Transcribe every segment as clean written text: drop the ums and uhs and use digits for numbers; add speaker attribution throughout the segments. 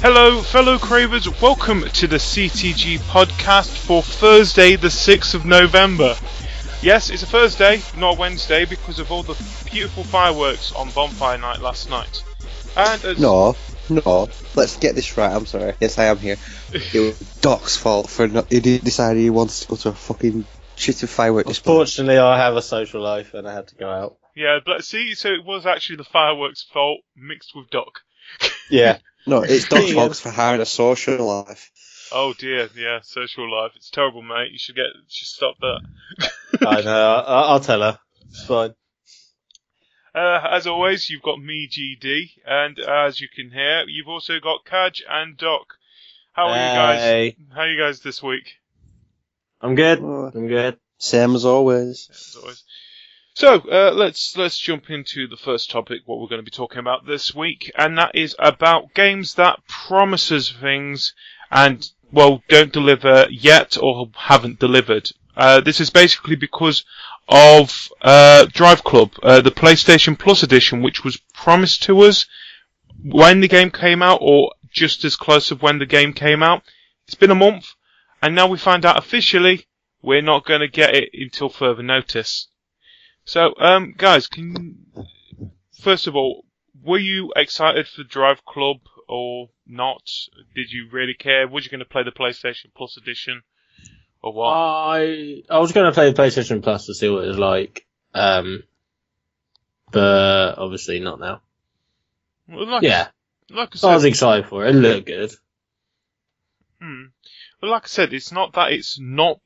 Speaker 1: Hello, fellow Cravers. Welcome to the CTG Podcast for Thursday, the 6th of November. Yes, it's a Thursday, not a Wednesday, because of all the beautiful fireworks on Bonfire Night last night. And
Speaker 2: No, let's get this right, I'm sorry. Yes, I am here. It was Doc's fault for he decided he wanted to go to a fucking shitty firework display.
Speaker 3: Unfortunately, I have a social life and I had to go out.
Speaker 1: Yeah, but see, so it was actually the fireworks' fault mixed with Doc.
Speaker 3: Yeah.
Speaker 2: No, it's Doc's fault for having a social life.
Speaker 1: Oh dear, yeah, social life. It's terrible, mate. You should stop that.
Speaker 3: I know, I'll tell her. It's fine.
Speaker 1: As always, you've got me, GD, and as you can hear, you've also got Cajr and Doc. How are you guys?
Speaker 3: Hey.
Speaker 1: How are you guys this week?
Speaker 3: I'm good.
Speaker 2: Same as always.
Speaker 1: As always. So, let's jump into the first topic, what we're going to be talking about this week, and that is about games that promises things and, well, don't deliver yet or haven't delivered. This is basically because of Drive Club, the PlayStation Plus edition, which was promised to us when the game came out, or just as close of when the game came out. It's been a month, and now we find out officially we're not going to get it until further notice. So, guys, first of all, were you excited for Drive Club or not? Did you really care? Was you going to play the PlayStation Plus edition or what?
Speaker 3: I was going to play the PlayStation Plus to see what it was like, but obviously not now.
Speaker 1: Well,
Speaker 3: Like I
Speaker 1: said,
Speaker 3: was excited for it. It looked good.
Speaker 1: Well, like I said, it's not that it's not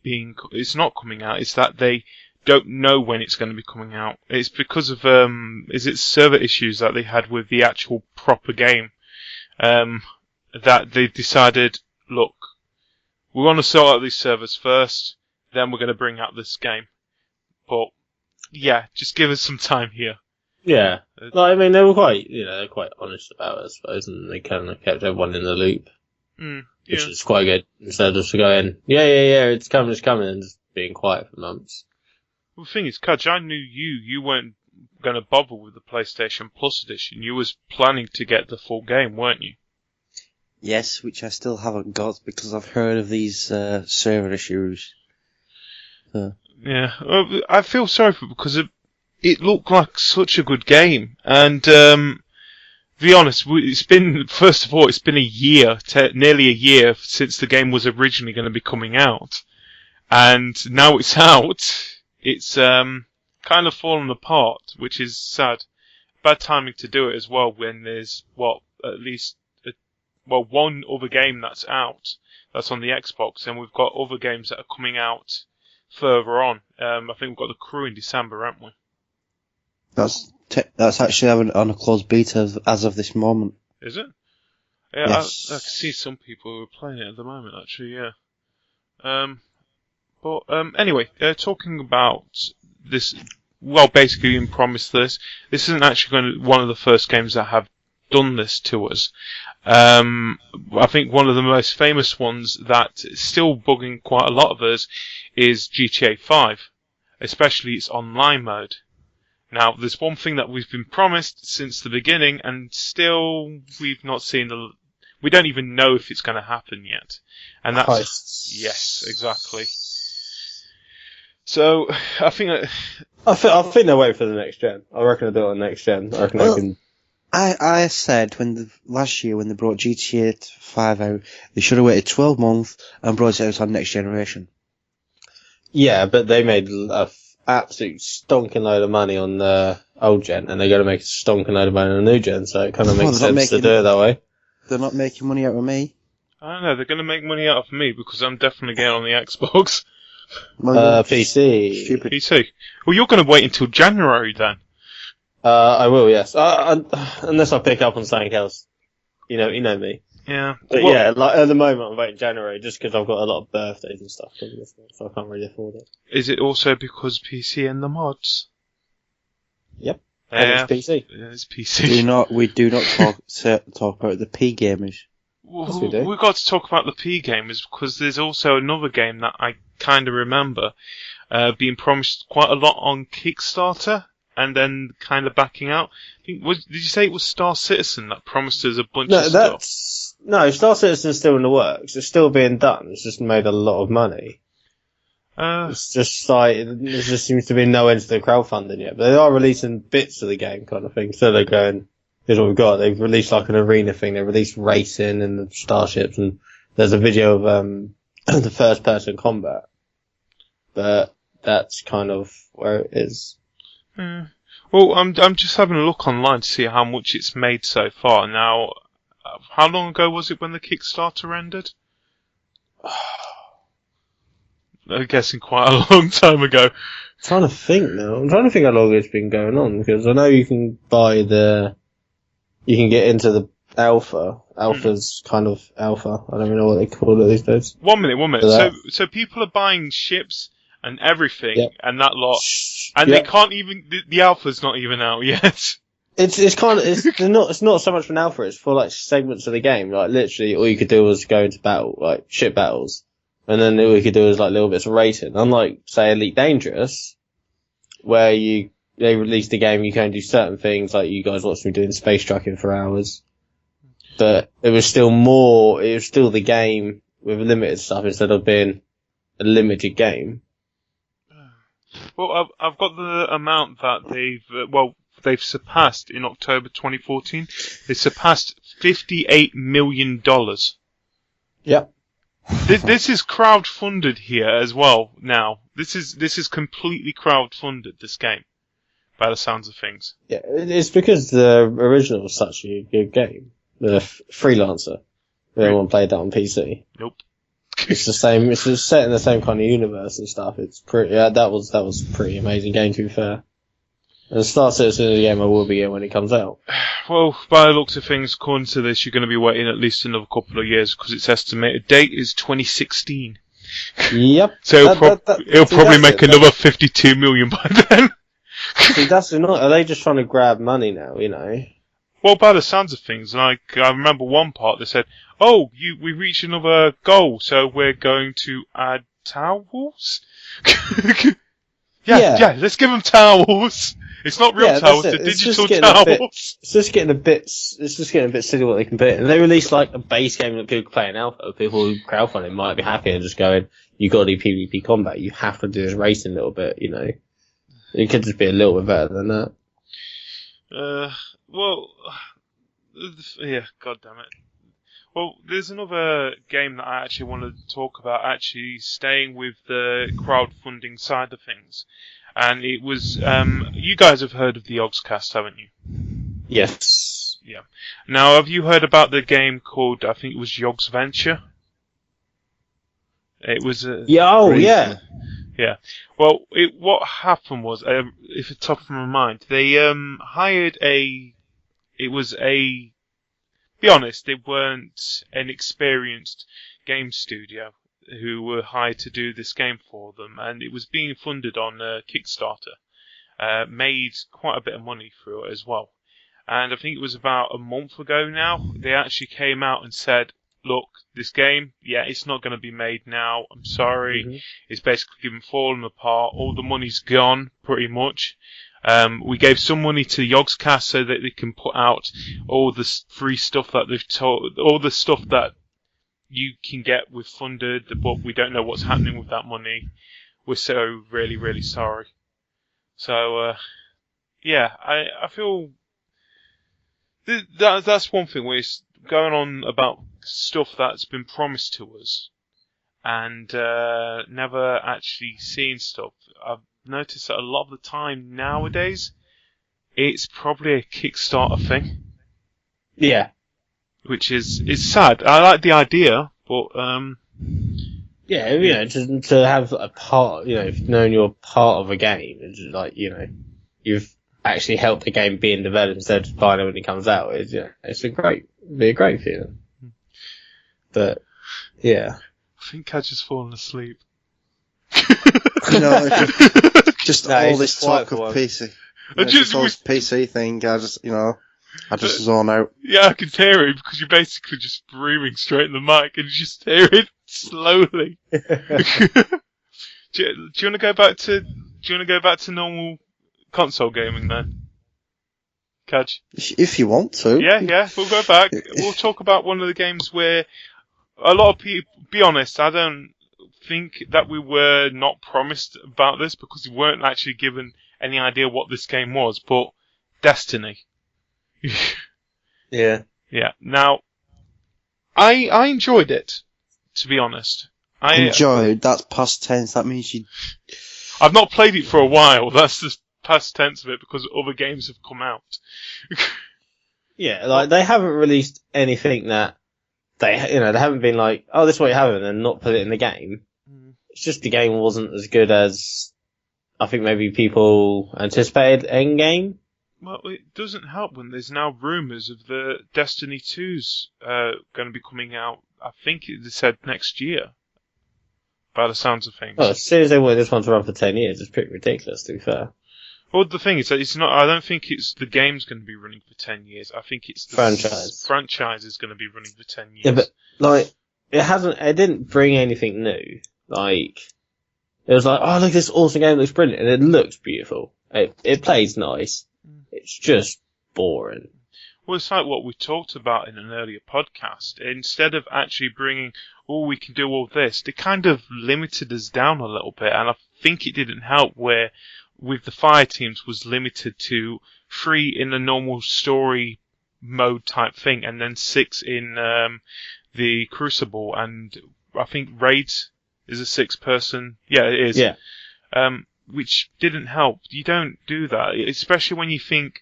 Speaker 1: coming out. It's that they don't know when it's going to be coming out. It's because of server issues that they had with the actual proper game, that they decided, look, we want to sort out these servers first, then we're going to bring out this game. But yeah, just give us some time here.
Speaker 3: Yeah, I mean they were quite honest about it, I suppose, and they kind of kept everyone in the loop, which is quite good. Instead of just going, yeah, it's coming, and just being quiet for months.
Speaker 1: Well, the thing is, Caj, I knew you weren't going to bother with the PlayStation Plus edition. You was planning to get the full game, weren't you?
Speaker 2: Yes, which I still haven't got because I've heard of these server issues.
Speaker 1: Yeah, I feel sorry for it because it looked like such a good game. And, to be honest, it's been a year, nearly a year since the game was originally going to be coming out. And now it's out. It's kind of fallen apart, which is sad. Bad timing to do it as well when there's, at least one other game that's out, that's on the Xbox, and we've got other games that are coming out further on. I think we've got The Crew in December, haven't we?
Speaker 2: That's actually on a closed beta as of this moment.
Speaker 1: Is it? Yeah,
Speaker 2: yes.
Speaker 1: I can see some people who are playing it at the moment, actually, yeah. But anyway, talking about this, basically being promised this isn't actually one of the first games that have done this to us. I think one of the most famous ones that's still bugging quite a lot of us is GTA 5, especially its online mode. Now, there's one thing that we've been promised since the beginning, and still we've not seen we don't even know if it's going to happen yet. And that's yes, exactly. So I think
Speaker 3: they're waiting for the next gen. I reckon they'll do it on next gen. I reckon
Speaker 2: I said last year when they brought GTA 5 out, they should have waited 12 months and brought it out on next generation.
Speaker 3: Yeah, but they made a absolute stonking load of money on the old gen, and they're going to make a stonking load of money on the new gen, so it kind of makes sense to do it that way.
Speaker 2: They're not making money out of me.
Speaker 1: I don't know, they're going to make money out of me because I'm definitely getting on the Xbox.
Speaker 3: PC.
Speaker 2: Stupid.
Speaker 1: PC. Well, you're going to wait until January then.
Speaker 3: I will, yes. Unless I pick up on something else. You know me.
Speaker 1: Yeah.
Speaker 3: But yeah, at the moment I'm waiting January just because I've got a lot of birthdays and stuff coming this month, so I can't really afford it.
Speaker 1: Is it also because PC and the mods?
Speaker 3: Yep.
Speaker 1: Yeah.
Speaker 3: And it's PC.
Speaker 1: Yeah, it's PC.
Speaker 2: We do not talk about the P gamers.
Speaker 1: Well,
Speaker 3: we do.
Speaker 1: We've got to talk about the P gamers because there's also another game that I kind of remember being promised quite a lot on Kickstarter and then kind of backing out. I think, did you say it was Star Citizen that promised us a bunch of stuff?
Speaker 3: No, Star Citizen's still in the works. It's still being done. It's just made a lot of money. It's just like, there just seems to be no end to the crowdfunding yet. But they are releasing bits of the game kind of thing. So they're going, here's what we've got. They've released like an arena thing. They released racing and the starships, and there's a video of the first person combat. But that's kind of where it is.
Speaker 1: Well, I'm just having a look online to see how much it's made so far. Now, how long ago was it when the Kickstarter ended? I'm guessing quite a long time ago.
Speaker 3: I'm trying to think now. I'm trying to think how long it's been going on, because I know you can you can get into the alpha. Alpha's kind of alpha. I don't even know what they call it these days.
Speaker 1: 1 minute. So people are buying ships and everything and that lot, and they can't even. The alpha's not even out yet.
Speaker 3: It's not so much for an alpha. It's for like segments of the game. Like literally, all you could do was go into battle, like ship battles. And then all we could do is like little bits of racing. Unlike, say, Elite Dangerous, where they released the game, you can do certain things, like you guys watched me doing space trucking for hours. But it was still the game with limited stuff instead of being a limited game.
Speaker 1: Well, I've got the amount that they've surpassed in October 2014. They surpassed $58 million.
Speaker 3: Yep.
Speaker 1: This is crowd-funded here as well. Now, this is completely crowd-funded. This game, by the sounds of things.
Speaker 3: Yeah, it's because the original was such a good game. The Freelancer. Everyone played that on PC.
Speaker 1: Nope.
Speaker 3: It's the same. It's just set in the same kind of universe and stuff. It's pretty. That was a pretty amazing game, to be fair. And Star Citizen is a game I will be in when it comes out.
Speaker 1: Well, by the looks of things, according to this, you're going to be waiting at least another couple of years, because its estimated date is 2016.
Speaker 3: Yep.
Speaker 1: So it'll probably make another 52 million by then.
Speaker 3: See, that's not. Are they just trying to grab money now? You know.
Speaker 1: Well, by the sounds of things, like I remember one part they said, "Oh, we reached another goal, so we're going to add towels." Yeah, let's give them towels. It's not real towels, they're digital towels.
Speaker 3: It's just getting a bit silly what they can put in. They released like a base game that people can play in alpha. People who crowdfunding might be happy and just going, you got to do PvP combat. You have to do this racing a little bit, you know. It could just be a little bit better than that.
Speaker 1: Well, yeah, god damn it. Well, there's another game that I actually wanted to talk about, actually staying with the crowdfunding side of things. And it was, you guys have heard of the Yogscast, haven't you?
Speaker 3: Yes.
Speaker 1: Yeah. Now, have you heard about the game called, I think it was Yogs Venture? It was
Speaker 3: yeah.
Speaker 1: Yeah. Well, what happened was, if it's top of my mind, they hired be honest, they weren't an experienced game studio who were hired to do this game for them, and it was being funded on Kickstarter. Made quite a bit of money through it as well. And I think it was about a month ago now, they actually came out and said, look, this game, it's not going to be made now. I'm sorry. Mm-hmm. It's basically fallen apart. All the money's gone, pretty much. We gave some money to Yogscast so that they can put out all the free stuff that they've told, all the stuff that you can get with funded, but we don't know what's happening with that money. We're so really, really sorry. So, I feel that's one thing where it's going on about stuff that's been promised to us and never actually seen stuff. I've noticed that a lot of the time nowadays, it's probably a Kickstarter thing.
Speaker 3: Yeah.
Speaker 1: Which is sad. I like the idea, but
Speaker 3: to have a part, knowing you're part of a game, it's like, you've actually helped the game being developed instead of just buying it when it comes out. It's a great feeling. But yeah,
Speaker 1: I think I've just fallen asleep.
Speaker 2: Just all this talk of PC. Just all this PC thing. I just zone out.
Speaker 1: Yeah, I can hear it because you're basically just breathing straight in the mic and you just hear it slowly. Do you want to go back to normal console gaming then? Caj?
Speaker 2: If you want to.
Speaker 1: Yeah, we'll go back. We'll talk about one of the games where a lot of people, be honest, I don't think that we were not promised about this because we weren't actually given any idea what this game was, but Destiny.
Speaker 3: Yeah.
Speaker 1: Yeah. Now, I enjoyed it, to be honest.
Speaker 2: Enjoyed? That's past tense. That means you...
Speaker 1: I've not played it for a while. That's the past tense of it because other games have come out.
Speaker 3: Yeah, like, they haven't released anything that they haven't been like, oh, this is what you have, and not put it in the game. It's just the game wasn't as good as I think maybe people anticipated Endgame.
Speaker 1: Well, it doesn't help when there's now rumours of the Destiny 2's going to be coming out, I think they said next year, by the sounds of things.
Speaker 3: Well, as soon as they want this one to run for 10 years, it's pretty ridiculous, to be fair.
Speaker 1: Well, the thing is that it's not. I don't think it's the game's going to be running for 10 years. I think it's the franchise is going to be running for 10 years.
Speaker 3: Yeah, but like it didn't bring anything new. Like it was like, oh, look, this awesome game looks brilliant, and it looks beautiful. It plays nice. It's just boring.
Speaker 1: Well, it's like what we talked about in an earlier podcast. Instead of actually bringing, oh, we can do all this, they kind of limited us down a little bit, and I think it didn't help where with the fire teams was limited to 3 in the normal story mode type thing, and then 6 in the Crucible, and I think Raids is a 6-person. Yeah, it is.
Speaker 3: Yeah.
Speaker 1: Which didn't help. You don't do that, especially when you think,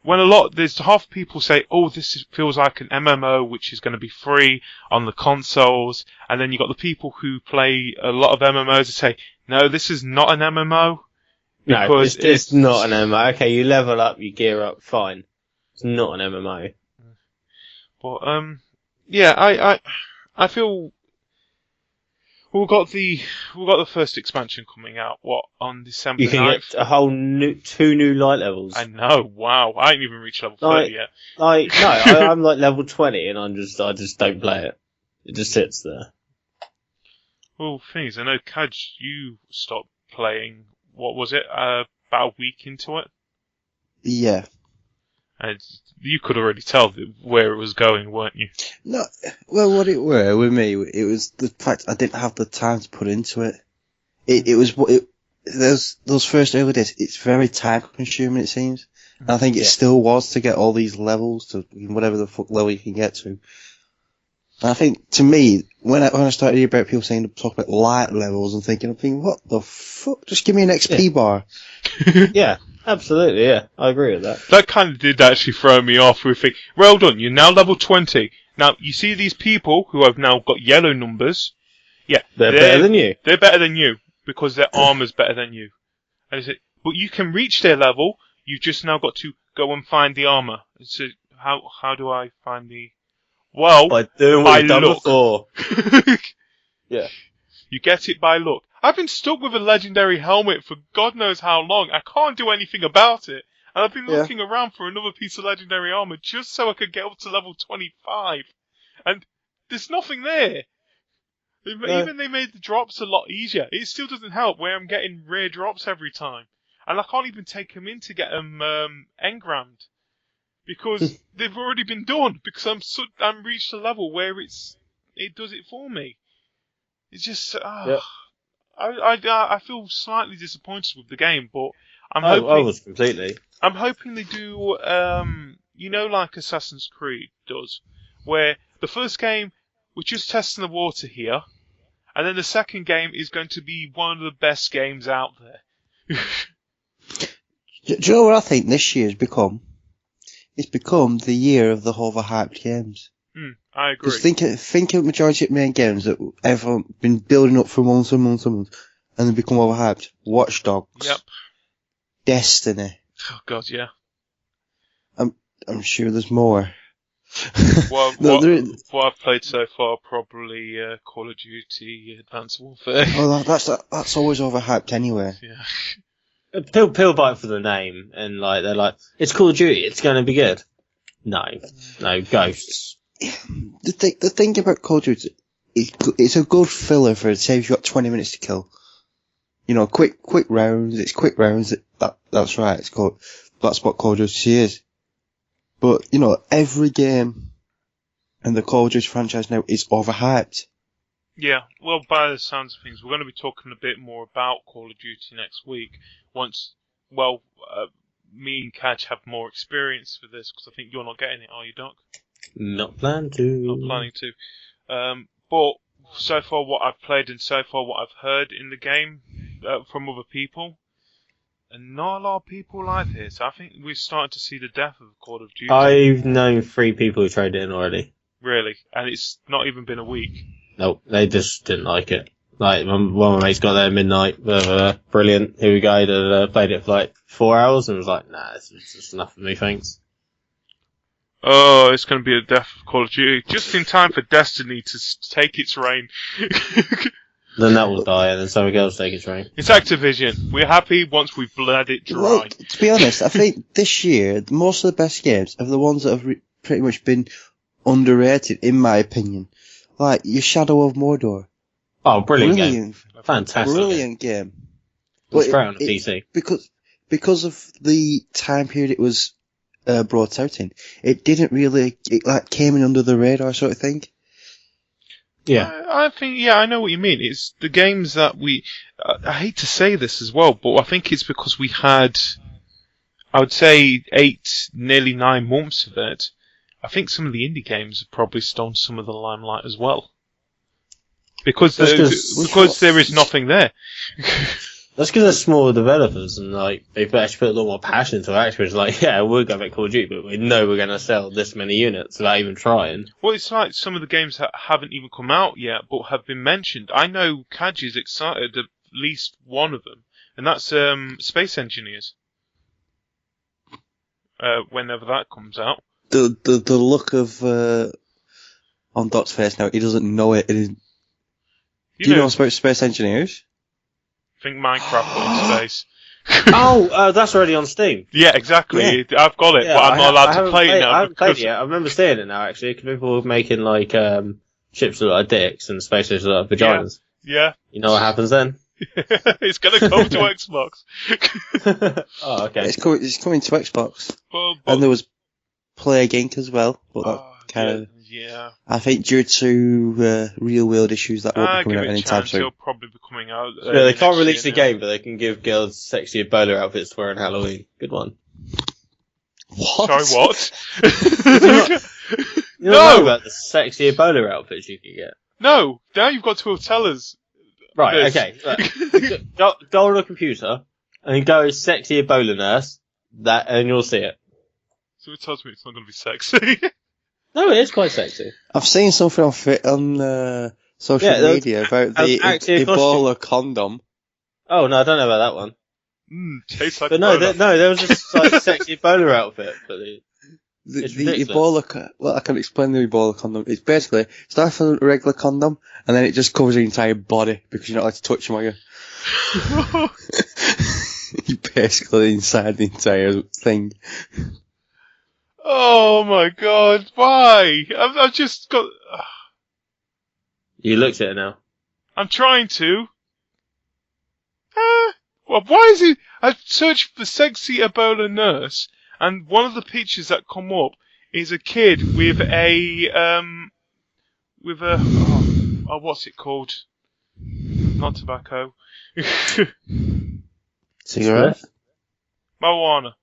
Speaker 1: there's half people say, oh, this feels like an MMO, which is going to be free on the consoles, and then you got the people who play a lot of MMOs and say, no, this is not an MMO.
Speaker 3: No, it's not an MMO. Okay, you level up, you gear up, fine. It's not an MMO.
Speaker 1: But, yeah, I feel we've got the first expansion coming out, on December 9th?
Speaker 3: You can get a whole 2 new light levels.
Speaker 1: I know, wow. I ain't even reached level 30 yet.
Speaker 3: No, I'm like level 20 and I just don't play it. It just sits there.
Speaker 1: Well, things, I know, Caj, you stopped playing, what was it, about a week into it?
Speaker 2: Yeah.
Speaker 1: And you could already tell where it was going, weren't you?
Speaker 2: No, well, what it were with me, it was the fact I didn't have the time to put into it. Those first early days, it's very time consuming, it seems. And I think it still was to get all these levels to whatever the fuck level you can get to. And I think, to me, when I started hearing about people saying to talk about light levels, I'm thinking, what the fuck? Just give me an XP bar.
Speaker 3: Yeah. Absolutely, yeah. I agree with that.
Speaker 1: That kind of did actually throw me off. We think, well done, you're now level 20. Now, you see these people who have now got yellow numbers? Yeah.
Speaker 3: They're better than you.
Speaker 1: They're better than you, because their armor's better than you. And I said, but you can reach their level, you've just now got to go and find the armor. So, how do I find the... Well,
Speaker 3: by doing what you've done before. Yeah.
Speaker 1: You get it by luck. I've been stuck with a legendary helmet for God knows how long. I can't do anything about it. And I've been looking around for another piece of legendary armor just so I could get up to level 25. And there's nothing there. Even they made the drops a lot easier. It still doesn't help where I'm getting rare drops every time. And I can't even take them in to get them engrammed. Because they've already been done. Because I'm reached a level where it does it for me. It's just... I feel slightly disappointed with the game, but I
Speaker 3: was completely.
Speaker 1: I'm hoping they do, like Assassin's Creed does, where the first game, we're just testing the water here, and then the second game is going to be one of the best games out there.
Speaker 2: Do you know what I think this year has become? It's become the year of the overhyped games.
Speaker 1: I agree.
Speaker 2: Just think of majority of main games that everyone been building up for months and months and months, and they become overhyped. Watch Dogs.
Speaker 1: Yep.
Speaker 2: Destiny.
Speaker 1: Oh God, yeah.
Speaker 2: I'm sure there's more.
Speaker 1: Well, what I've played so far, probably Call of Duty, Advanced Warfare.
Speaker 2: Oh, that's always overhyped anyway.
Speaker 1: Yeah.
Speaker 3: People buy for the name, and they're like, it's Call of Duty, it's going to be good. No, Ghosts.
Speaker 2: The thing about Call of Duty, it's a good filler for it. Say if you've got 20 minutes to kill. Quick rounds. It's quick rounds. That's right. That's what Call of Duty is. But, every game in the Call of Duty franchise now is overhyped.
Speaker 1: Yeah, well, by the sounds of things, we're going to be talking a bit more about Call of Duty next week. Me and Caj have more experience with this, because I think you're not getting it, are you, Doc?
Speaker 3: Not planning to.
Speaker 1: Not planning to. But so far what I've played and so far what I've heard in the game from other people, and not a lot of people like this. I think we're starting to see the death of Call of Duty.
Speaker 3: I've known 3 people who tried it in already.
Speaker 1: Really? And it's not even been a week?
Speaker 3: Nope, they just didn't like it. Like, one of my mates got there at midnight, brilliant, here we go, played it for like 4 hours and was like, nah, this is just enough for me, thanks.
Speaker 1: Oh, it's going to be a death of Call of Duty, just in time for Destiny to take its reign.
Speaker 3: Then that will die, and then something else take its reign.
Speaker 1: It's Activision. We're happy once we've bled it dry.
Speaker 2: Well, to be honest, I think this year, most of the best games are the ones that have pretty much been underrated, in my opinion. Like, your Shadow of Mordor.
Speaker 3: Oh, brilliant game. Fantastic.
Speaker 2: Brilliant game.
Speaker 3: It's great on the PC.
Speaker 2: Because of the time period it was brought out in, it didn't really, it came in under the radar sort of thing.
Speaker 3: Yeah.
Speaker 1: I think, I know what you mean. It's the games that I hate to say this as well, but I think it's because we had, I would say, 8, nearly 9 months of it. I think some of the indie games have probably stolen some of the limelight as well. Because there is nothing there.
Speaker 3: That's because they're smaller developers and they've actually put a lot more passion into it. Activision's like, yeah, we're going to make Call of Duty, but we know we're going to sell this many units without even trying.
Speaker 1: Well, it's like some of the games that haven't even come out yet, but have been mentioned. I know Caj is excited at least one of them, and that's Space Engineers. Whenever that comes out.
Speaker 2: The look of on Doc's face now, he doesn't know it. Do you know about Space Engineers?
Speaker 1: I think Minecraft but in space.
Speaker 3: That's already on Steam.
Speaker 1: Yeah, exactly. Yeah. I've got it, but I'm not allowed to play it now.
Speaker 3: I haven't played it yet. I remember seeing it now, actually, because people were making, ships that look like dicks and space ships that look like vaginas.
Speaker 1: Yeah.
Speaker 3: You know what happens then?
Speaker 1: It's going to come to Xbox.
Speaker 3: Oh, okay.
Speaker 2: It's coming to Xbox. And there was Plague Inc. as well, but that kind of...
Speaker 1: Yeah.
Speaker 2: I think due to real world issues that won't be coming out anytime soon.
Speaker 1: It'll probably be coming out.
Speaker 3: Yeah, they can't release the game, but they can give girls sexy Ebola outfits to wear on Halloween. Good one.
Speaker 2: What?
Speaker 1: Sorry, what?
Speaker 3: You don't know about the sexy Ebola outfits you can get.
Speaker 1: No, now you've got to tell us.
Speaker 3: Right, okay. Go on a computer and go sexy Ebola nurse, and you'll see it.
Speaker 1: So it tells me it's not going to be sexy.
Speaker 3: No, it is quite sexy.
Speaker 2: I've seen something on social media about the Ebola condom.
Speaker 3: Oh, no, I don't know about that one.
Speaker 1: Tastes like
Speaker 3: but there was a sexy Ebola outfit. But
Speaker 2: the Ebola, I can explain the Ebola condom. It's basically, starts with a regular condom, and then it just covers your entire body, because you're not allowed to touch them, are you? You're basically inside the entire thing.
Speaker 1: Oh my god, why? I've just got...
Speaker 3: You looked at it now.
Speaker 1: I'm trying to. Well, why is it... I searched for sexy Ebola nurse, and one of the pictures that come up is a kid with what's it called? Not tobacco.
Speaker 2: Cigarette?
Speaker 1: Marijuana.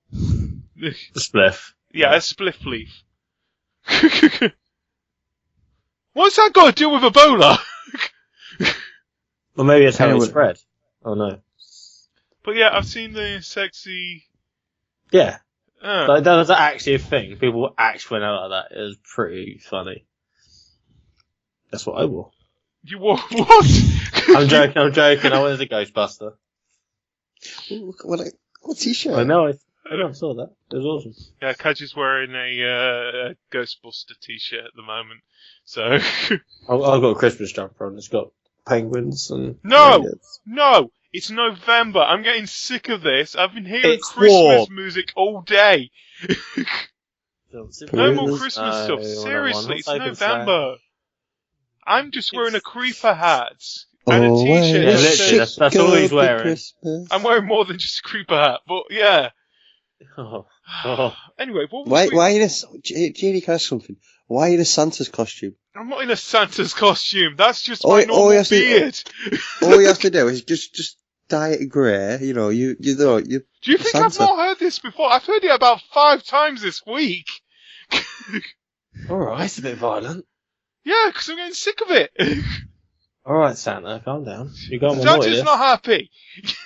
Speaker 3: Spliff.
Speaker 1: Yeah, a spliff leaf. What's that got to do with Ebola?
Speaker 3: Well, maybe it's how it spread. Oh, no.
Speaker 1: But yeah, I've seen the sexy...
Speaker 3: Yeah. That was actually a thing. People actually went out like that. It was pretty funny. That's what I wore.
Speaker 1: You wore what?
Speaker 3: I'm joking. I went as a Ghostbuster.
Speaker 2: What t-shirt?
Speaker 3: I know, I saw that. It was awesome.
Speaker 1: Yeah, Caj is wearing a Ghostbuster t-shirt at the moment. So
Speaker 3: I've got a Christmas jumper on. It's got penguins and...
Speaker 1: No! It's November. I'm getting sick of this. I've been hearing Christmas music all day. No more Christmas stuff. Seriously, it's November. I'm just wearing a creeper hat. And a t-shirt.
Speaker 3: Yeah, literally, that's all he's wearing.
Speaker 2: Christmas.
Speaker 1: I'm wearing more than just a creeper hat, but yeah.
Speaker 3: Oh.
Speaker 1: Anyway, what was
Speaker 2: Why
Speaker 1: we...
Speaker 2: are you in a... Jamie, can I ask something? Why are you in a Santa's costume?
Speaker 1: I'm not in a Santa's costume. That's just my normal beard.
Speaker 2: All you have to do is just dye it grey. You know, you know.
Speaker 1: Do you think I've not heard this before? I've heard it about 5 times this week.
Speaker 3: Alright, it's a bit violent.
Speaker 1: Yeah, because I'm getting sick of it.
Speaker 3: Alright, Santa, calm down. You got more
Speaker 1: Santa's not happy.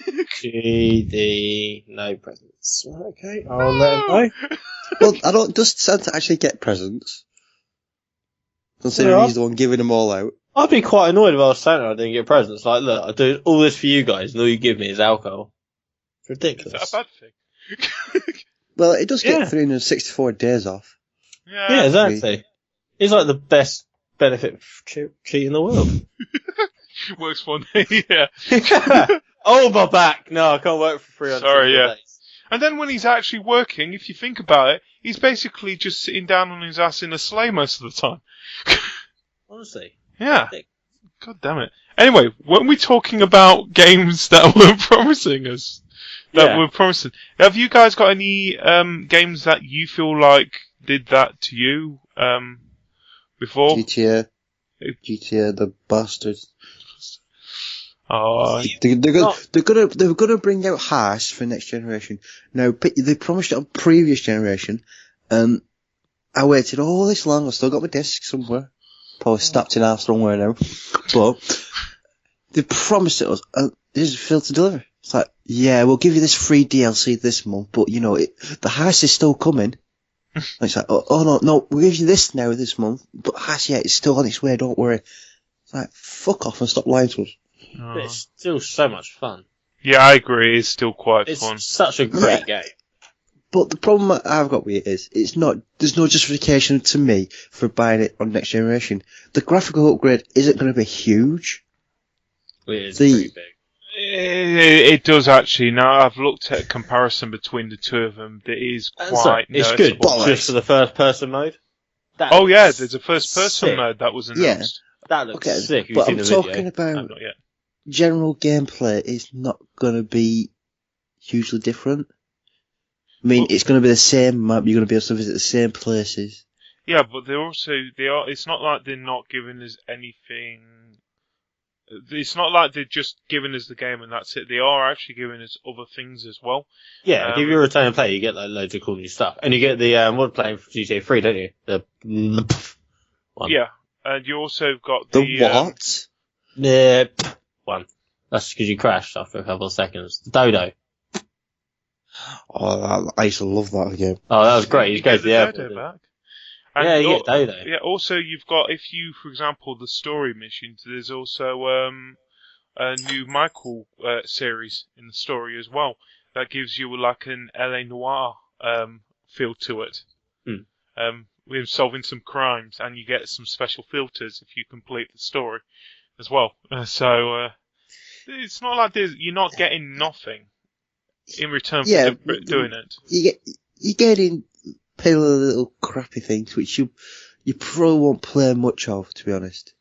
Speaker 3: GD, no presents. Okay, I'll let him know.
Speaker 2: Well, does Santa actually get presents? Considering he's the one giving them all out.
Speaker 3: I'd be quite annoyed if I was Santa and I didn't get presents. Like, look, I do all this for you guys and all you give me is alcohol. It's ridiculous.
Speaker 1: Is that a bad thing?
Speaker 2: Well, it does get 364 days off.
Speaker 3: Yeah, exactly. It's like the best benefit cheat in the world.
Speaker 1: Works for me, yeah.
Speaker 3: Oh, my back! No, I can't work for 300 days.
Speaker 1: And then when he's actually working, if you think about it, he's basically just sitting down on his ass in a sleigh most of the time.
Speaker 3: Honestly.
Speaker 1: Yeah. God damn it. Anyway, weren't we talking about games that were promising us? Were promising. Have you guys got any games that you feel like did that to you before?
Speaker 2: GTA, the bastards.
Speaker 1: Oh,
Speaker 2: they're gonna bring out Hearts for next generation. Now they promised it on previous generation, and I waited all this long. I still got my disc somewhere, probably snapped in half somewhere now. But they promised it us, and they just failed to deliver. It's like, yeah, we'll give you this free DLC this month, but you know the Hearts is still coming. It's like, oh no, we'll give you this now this month, but Hearts, it's still on its way. Don't worry. It's like, fuck off and stop lying to us.
Speaker 3: But it's still so much fun.
Speaker 1: Yeah, I agree. It's still quite fun.
Speaker 3: It's such a great game.
Speaker 2: But the problem I've got with it is, there's no justification to me for buying it on next generation. The graphical upgrade isn't going to be huge.
Speaker 3: It is pretty big.
Speaker 1: It does actually. Now I've looked at a comparison between the two of them. It is quite
Speaker 3: It's good, just for the first person mode.
Speaker 1: There's a first person mode that was announced.
Speaker 3: That looks sick.
Speaker 2: But I'm talking about general gameplay is not going to be hugely different. I mean, it's going to be the same map. You're going to be able to visit the same places.
Speaker 1: Yeah, but they are. It's not like they're not giving us anything. It's not like they're just giving us the game and that's it. They are actually giving us other things as well.
Speaker 3: Yeah, if you're a returning player, you get like loads of cool new stuff, and you get the mod playing for GTA 3, don't you? The one.
Speaker 1: Yeah, and you also got
Speaker 2: the what?
Speaker 3: The one. That's because you crashed after a couple of seconds. The Dodo.
Speaker 2: Oh, I used to love that game.
Speaker 3: Oh, that was great. You go to the airport.
Speaker 1: Back.
Speaker 3: And you get Dodo.
Speaker 1: Yeah, also you've got, if you, for example, the story missions, there's also a new Michael series in the story as well that gives you like an LA Noire feel to it. With solving some crimes, and you get some special filters if you complete the story as well. So it's not like you're not getting nothing in return for doing it.
Speaker 2: You get in pale little crappy things which you probably won't play much of, to be honest.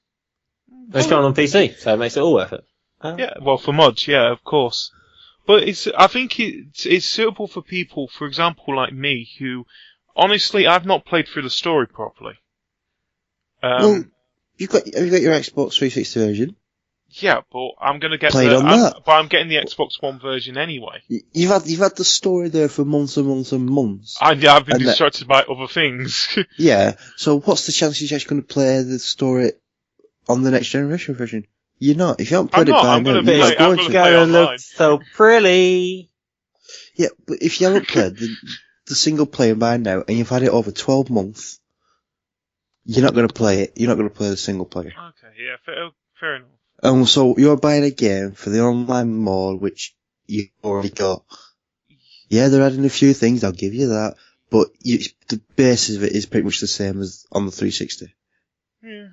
Speaker 3: It's going on PC, so it makes it all worth it.
Speaker 1: Yeah, well, for mods, yeah, of course. But I think it's suitable for people, for example, like me, who honestly I've not played through the story properly.
Speaker 2: Well, have you got your Xbox 360 version?
Speaker 1: Yeah, but I'm gonna get
Speaker 2: that.
Speaker 1: But I'm getting the Xbox One version anyway.
Speaker 2: You've had the story there for months and months and months.
Speaker 1: I've been distracted by other things.
Speaker 2: Yeah. So what's the chances you're actually going to play the story on the next generation version? You're not. If you haven't played
Speaker 1: I'm
Speaker 2: it by now,
Speaker 1: you're not going to. Go
Speaker 3: look so pretty.
Speaker 2: Yeah, but if you haven't played the single player by now, and you've had it over 12 months, you're not going to play it. You're not going to play the single player.
Speaker 1: Okay. Yeah. Fair enough.
Speaker 2: So you're buying a game for the online mode, which you already got. Yeah, they're adding a few things, I'll give you that. But the basis of it is pretty much the same as on the 360.
Speaker 1: Yeah.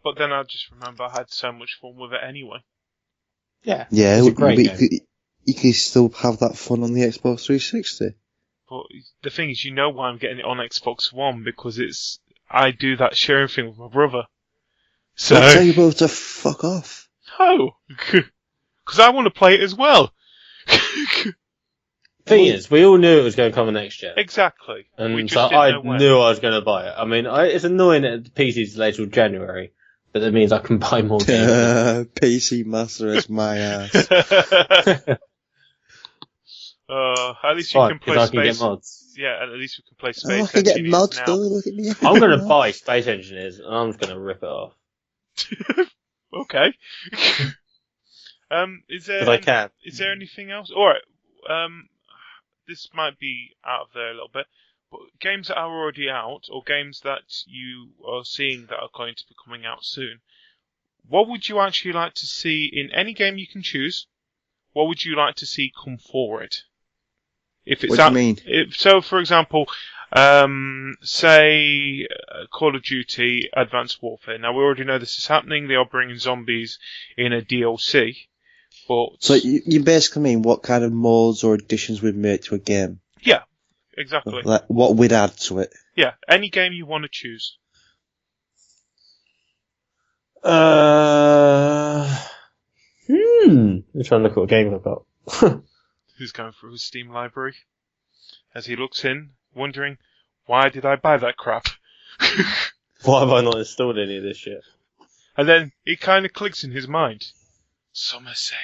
Speaker 1: But then I just remember I had so much fun with it anyway.
Speaker 3: Yeah.
Speaker 2: Yeah,
Speaker 3: it's a great game.
Speaker 2: You can still have that fun on the Xbox 360.
Speaker 1: But the thing is, you know why I'm getting it on Xbox One, because I do that sharing thing with my brother. So
Speaker 2: I'll tell you both to fuck off.
Speaker 1: No, because I want to play it as well.
Speaker 3: thing is, we all knew it was going to come next year.
Speaker 1: Exactly.
Speaker 3: And so I knew I was going to buy it. I mean, it's annoying that the PC's delayed till January, but that means I can buy more games.
Speaker 2: PC Master is my ass.
Speaker 1: At least you can play
Speaker 3: I
Speaker 1: Space.
Speaker 3: can get mods.
Speaker 1: Yeah, at least you can play Space
Speaker 2: I can get
Speaker 1: Engineers
Speaker 2: mods,
Speaker 1: now.
Speaker 2: though. Look at me.
Speaker 3: I'm going to buy Space Engineers, and I'm just going to rip it off.
Speaker 1: Okay. Is there anything else? Alright, this might be out of there a little bit, but games that are already out, or games that you are seeing that are going to be coming out soon, what would you actually like to see in any game you can choose? What would you like to see come forward? If it's
Speaker 2: What do you mean?
Speaker 1: So, for example, say Call of Duty Advanced Warfare. Now, we already know this is happening. They are bringing zombies in a DLC. But
Speaker 2: So you basically mean what kind of mods or additions we'd make to a game?
Speaker 1: Yeah, exactly.
Speaker 2: Like what we'd add to it?
Speaker 1: Yeah, any game you want to choose.
Speaker 3: I'm trying to look at what game I've got.
Speaker 1: Who's going through his Steam library as he looks in, wondering, why did I buy that crap?
Speaker 3: Why have I not installed any of this shit?
Speaker 1: And then it kind of clicks in his mind. Summer sale.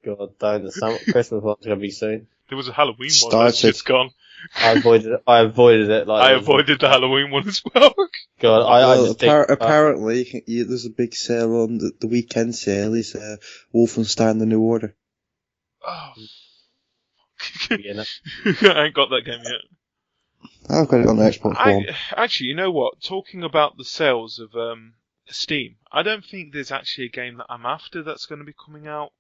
Speaker 3: God, don't. The Christmas one's going to be soon.
Speaker 1: There was a Halloween one that's just gone.
Speaker 3: I avoided it.
Speaker 1: I avoided the Halloween one as well.
Speaker 3: God, I just
Speaker 2: apparently there's a big sale on the weekend sale. Is Wolfenstein: The New Order.
Speaker 1: Oh,
Speaker 3: Yeah,
Speaker 1: I ain't got that game yet.
Speaker 2: I've got it on the Xbox One.
Speaker 1: Actually, you know what? Talking about the sales of Steam, I don't think there's actually a game that I'm after that's going to be coming out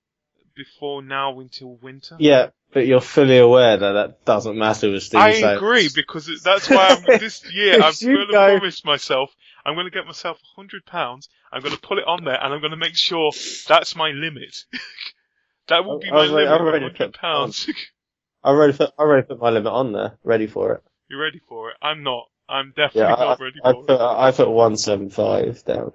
Speaker 1: before now until winter.
Speaker 3: Yeah, but you're fully aware that doesn't matter with Steam sales.
Speaker 1: I agree, because that's why this year I've really promised myself I'm going to get myself £100, I'm going to put it on there, and I'm going to make sure that's my limit. That will be my limit, £100.
Speaker 3: I already put my limit on there, ready for it.
Speaker 1: You're ready for it? I'm not. I'm definitely not ready for it.
Speaker 3: I put 175 down.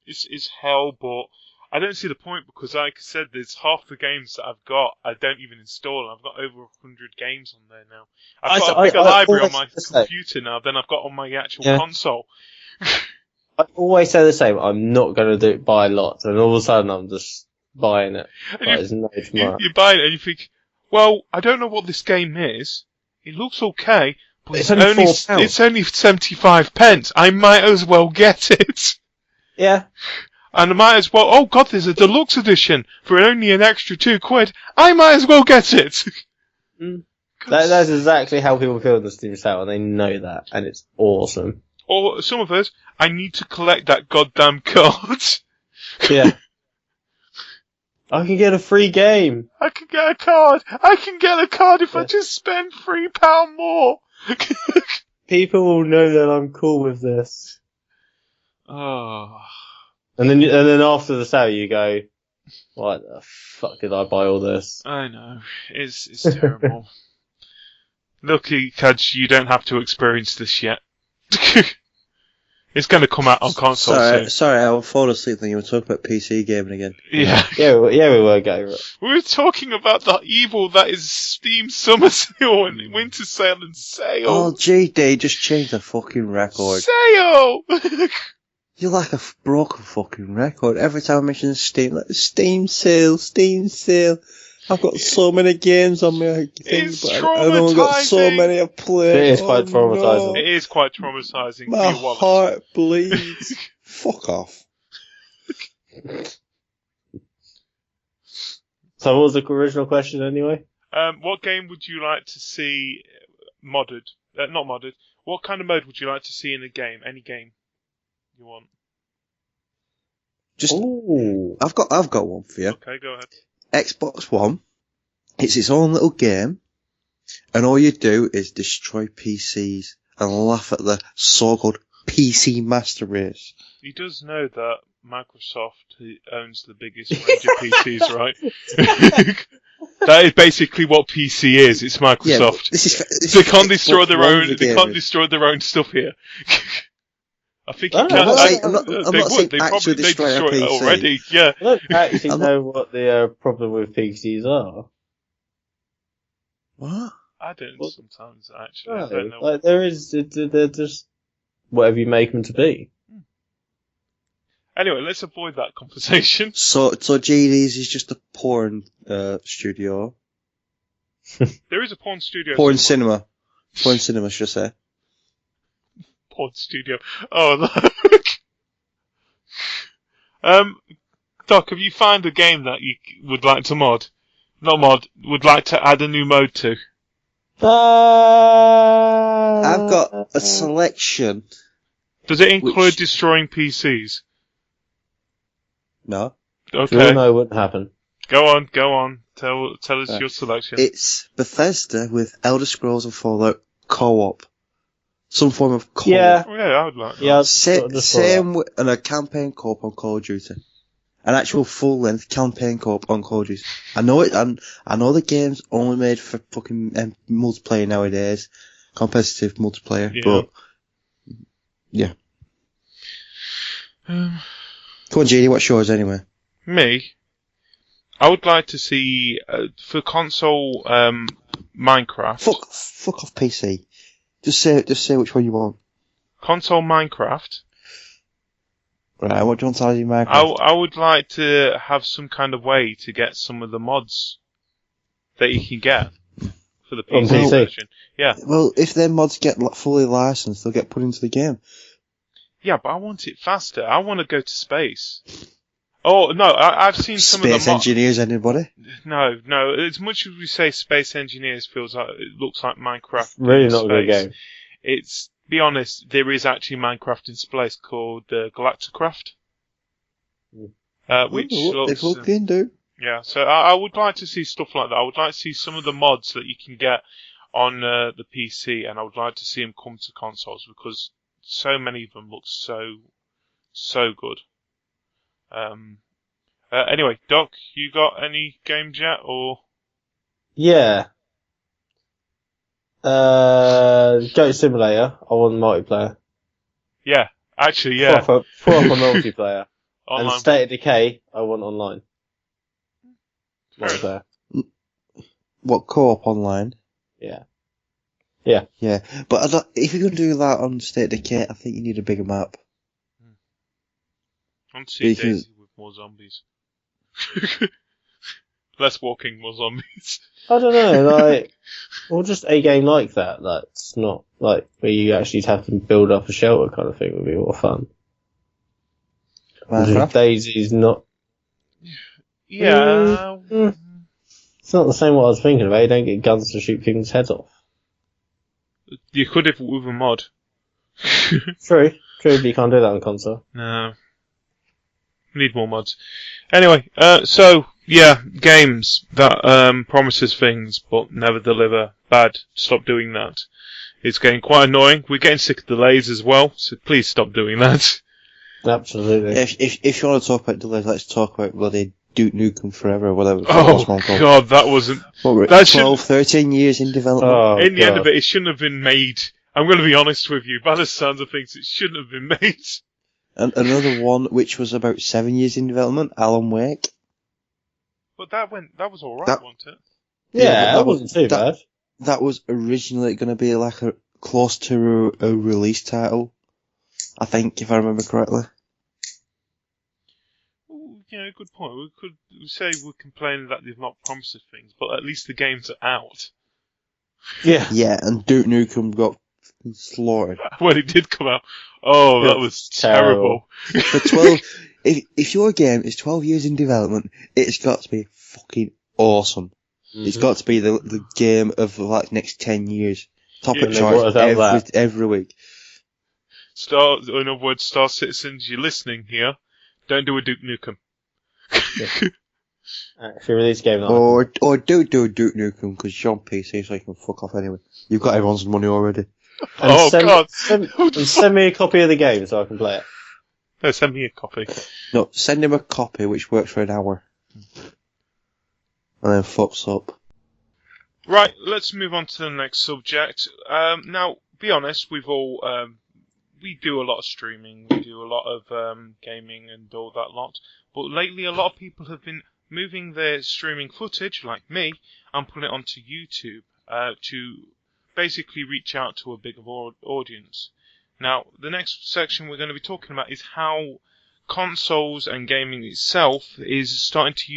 Speaker 1: It's hell, but I don't see the point because, like I said, there's half the games that I've got I don't even install. I've got over 100 games on there now. I've got a bigger library on my computer now than I've got on my actual console.
Speaker 3: I always say the same. I'm not going to buy lots, and all of a sudden I'm just buying it.
Speaker 1: You buy it and you think, well, I don't know what this game is. It looks okay, but it's only 75 pence. I might as well get it.
Speaker 3: Yeah.
Speaker 1: And I might as well, oh god, there's a deluxe edition for only an extra £2. I might as well get it.
Speaker 3: That's exactly how people feel in the Steam sale, and they know that, and it's awesome.
Speaker 1: Or some of us, I need to collect that goddamn card.
Speaker 3: Yeah. I can get a free game.
Speaker 1: I can get a card. I can get a card if I just spend £3 more.
Speaker 3: People will know that I'm cool with this.
Speaker 1: Oh.
Speaker 3: And then after the sale, you go, "Why the fuck did I buy all this?"
Speaker 1: I know, it's terrible. Lucky, Cajr, you don't have to experience this yet. It's going to come out on console soon.
Speaker 2: Sorry, I will fall asleep thinking you were talking about PC gaming again.
Speaker 1: Yeah,
Speaker 3: we were going.
Speaker 1: We were talking about the evil that is Steam Summer Sale and Winter Sale and Sale.
Speaker 2: Oh, GD, just change the fucking record.
Speaker 1: Sale!
Speaker 2: You're like a broken fucking record. Every time I mention Steam, like Steam sale. I've got so many games on my thing, but I've only got so many to play.
Speaker 3: It is quite traumatizing.
Speaker 1: No. It is quite traumatizing.
Speaker 2: My heart bleeds. Fuck off.
Speaker 3: So what was the original question anyway?
Speaker 1: What game would you like to see modded? Not modded. What kind of mode would you like to see in a game? Any game you want?
Speaker 2: I've got one for you.
Speaker 1: Okay, go ahead.
Speaker 2: Xbox One. It's its own little game, and all you do is destroy PCs and laugh at the so-called PC Master Race.
Speaker 1: He does know that Microsoft owns the biggest range of PCs, right? That is basically what PC is. It's Microsoft.
Speaker 2: Yeah,
Speaker 1: they can't destroy their own. They can't destroy their own stuff here. I think
Speaker 2: I'm not saying actually destroy a PC
Speaker 1: it already. Yeah.
Speaker 3: I don't actually know what the problem with PCs are.
Speaker 2: What?
Speaker 1: I don't
Speaker 3: What?
Speaker 1: sometimes, actually.
Speaker 3: No,
Speaker 1: I don't know.
Speaker 3: like there is, they're just whatever you make them to be.
Speaker 1: Anyway, let's avoid that conversation.
Speaker 2: So GD's is just a porn studio.
Speaker 1: There is a porn studio.
Speaker 2: Porn
Speaker 1: somewhere.
Speaker 2: cinema. Porn cinema, should I say.
Speaker 1: Porn studio. Oh, look. Doc, have you found a game that you would like to mod? Not mod, would like to add a new mode to?
Speaker 2: I've got a selection.
Speaker 1: Does it include
Speaker 2: Which-
Speaker 1: destroying PCs?
Speaker 2: No.
Speaker 1: Okay.
Speaker 3: No, it wouldn't happen.
Speaker 1: Go on. Tell us
Speaker 2: Right.
Speaker 1: your selection.
Speaker 2: It's Bethesda with Elder Scrolls and Fallout co-op. Some form of co-op.
Speaker 3: Yeah.
Speaker 1: Oh, yeah, I would like that.
Speaker 3: Yeah,
Speaker 2: Same with and a campaign co-op on Call of Duty. An actual full-length campaign co-op on Call of Duty. I know it, and I know the game's only made for fucking multiplayer nowadays. Competitive multiplayer,
Speaker 1: Yeah.
Speaker 2: but yeah.
Speaker 1: Um,
Speaker 2: Come on, JD, what's yours anyway?
Speaker 1: Me? I would like to see, for console, Minecraft.
Speaker 2: Fuck off PC. Just say which one you want.
Speaker 1: Console Minecraft.
Speaker 2: Right, what do you want to tell you, Minecraft?
Speaker 1: I would like to have some kind of way to get some of the mods that you can get for the
Speaker 3: On
Speaker 1: PC
Speaker 3: PC.
Speaker 1: version. Yeah.
Speaker 2: Well, if their mods get fully licensed, they'll get put into the game.
Speaker 1: Yeah, but I want it faster. I want to go to space. Oh, no, I've seen some
Speaker 2: Space
Speaker 1: of the
Speaker 2: engineers, anybody?
Speaker 1: No. As much as we say Space Engineers feels like it looks like Minecraft.
Speaker 3: Really
Speaker 1: in
Speaker 3: not a good
Speaker 1: space,
Speaker 3: game.
Speaker 1: It's, be honest, there is actually Minecraft in space called Galacticraft. Which looks...
Speaker 2: If looking, do.
Speaker 1: Yeah, so I would like to see stuff like that. I would like to see some of the mods that you can get on the PC, and I would like to see them come to consoles, because so many of them look so good. Anyway, Doc, you got any games yet, or?
Speaker 3: Yeah. Goat Simulator, I want multiplayer.
Speaker 1: Yeah, actually, yeah.
Speaker 3: Proper multiplayer.
Speaker 1: Online.
Speaker 3: And State of Decay, I want online.
Speaker 1: Fair
Speaker 3: Multiplayer.
Speaker 2: What, co-op online?
Speaker 3: Yeah.
Speaker 2: Yeah, but if you're going to do that on State of Decay, I think you need a bigger map.
Speaker 1: I want to see
Speaker 2: Because-
Speaker 1: Daisy with more zombies. Less walking, more zombies.
Speaker 3: I don't know, like, or just a game like that, that's not, like, where you actually have to build up a shelter kind of thing would be more fun.
Speaker 2: Minecraft?
Speaker 3: Daisy's not,
Speaker 1: Yeah.
Speaker 3: it's not the same what I was thinking about, you don't get guns to shoot things' heads off.
Speaker 1: You could if with a mod.
Speaker 3: True, but you can't do that on console.
Speaker 1: No. Need more mods. Anyway, so, yeah, games that promises things but never deliver. Bad. Stop doing that. It's getting quite annoying. We're getting sick of delays as well, so please stop doing that.
Speaker 3: Absolutely.
Speaker 2: If you want to talk about delays, let's talk about bloody Duke Nukem Forever or whatever.
Speaker 1: Oh, God, that wasn't...
Speaker 2: What were it,
Speaker 1: that
Speaker 2: 12, 13 years in development?
Speaker 3: Oh,
Speaker 1: in the end
Speaker 3: God.
Speaker 1: of it shouldn't have been made. I'm going to be honest with you. By the sounds of things, it shouldn't have been made.
Speaker 2: And another one which was about 7 years in development, Alan Wake.
Speaker 1: But that was alright,
Speaker 2: That-
Speaker 1: wasn't it?
Speaker 3: Yeah, that wasn't too bad.
Speaker 2: That was originally going to be like a close to a release title, I think, if I remember correctly.
Speaker 1: Ooh, yeah, good point. We could say we're complaining that they've not promised us things, but at least the games are out.
Speaker 3: Yeah.
Speaker 2: Yeah, and Duke Nukem got slaughtered.
Speaker 1: When it did come out, oh, that
Speaker 3: Yeah,
Speaker 1: was
Speaker 3: terrible.
Speaker 1: terrible.
Speaker 2: For 12, if your game is 12 years in development, it's got to be fucking awesome. It's got to be the game of like next 10 years. Top
Speaker 1: Yeah,
Speaker 2: of
Speaker 1: they
Speaker 2: charts
Speaker 3: brought us out
Speaker 2: every week.
Speaker 1: In other words, Star Citizens, you're listening here. Don't do a Duke Nukem.
Speaker 3: Actually release a game like
Speaker 2: Or do Duke Nukem because you're on PC so you can fuck off anyway. You've got everyone's money already.
Speaker 3: And
Speaker 1: Oh, God.
Speaker 3: Send me a copy of the game so I can play it.
Speaker 1: No, send me a copy.
Speaker 2: No, send him a copy which works for an hour. And then fucks up.
Speaker 1: Right, let's move on to the next subject. Now, be honest, we've all, we do a lot of streaming, we do a lot of gaming and all that lot, but lately a lot of people have been moving their streaming footage, like me, and putting it onto YouTube. to basically reach out to a bigger audience. Now, the next section we're going to be talking about is how consoles and gaming itself is starting to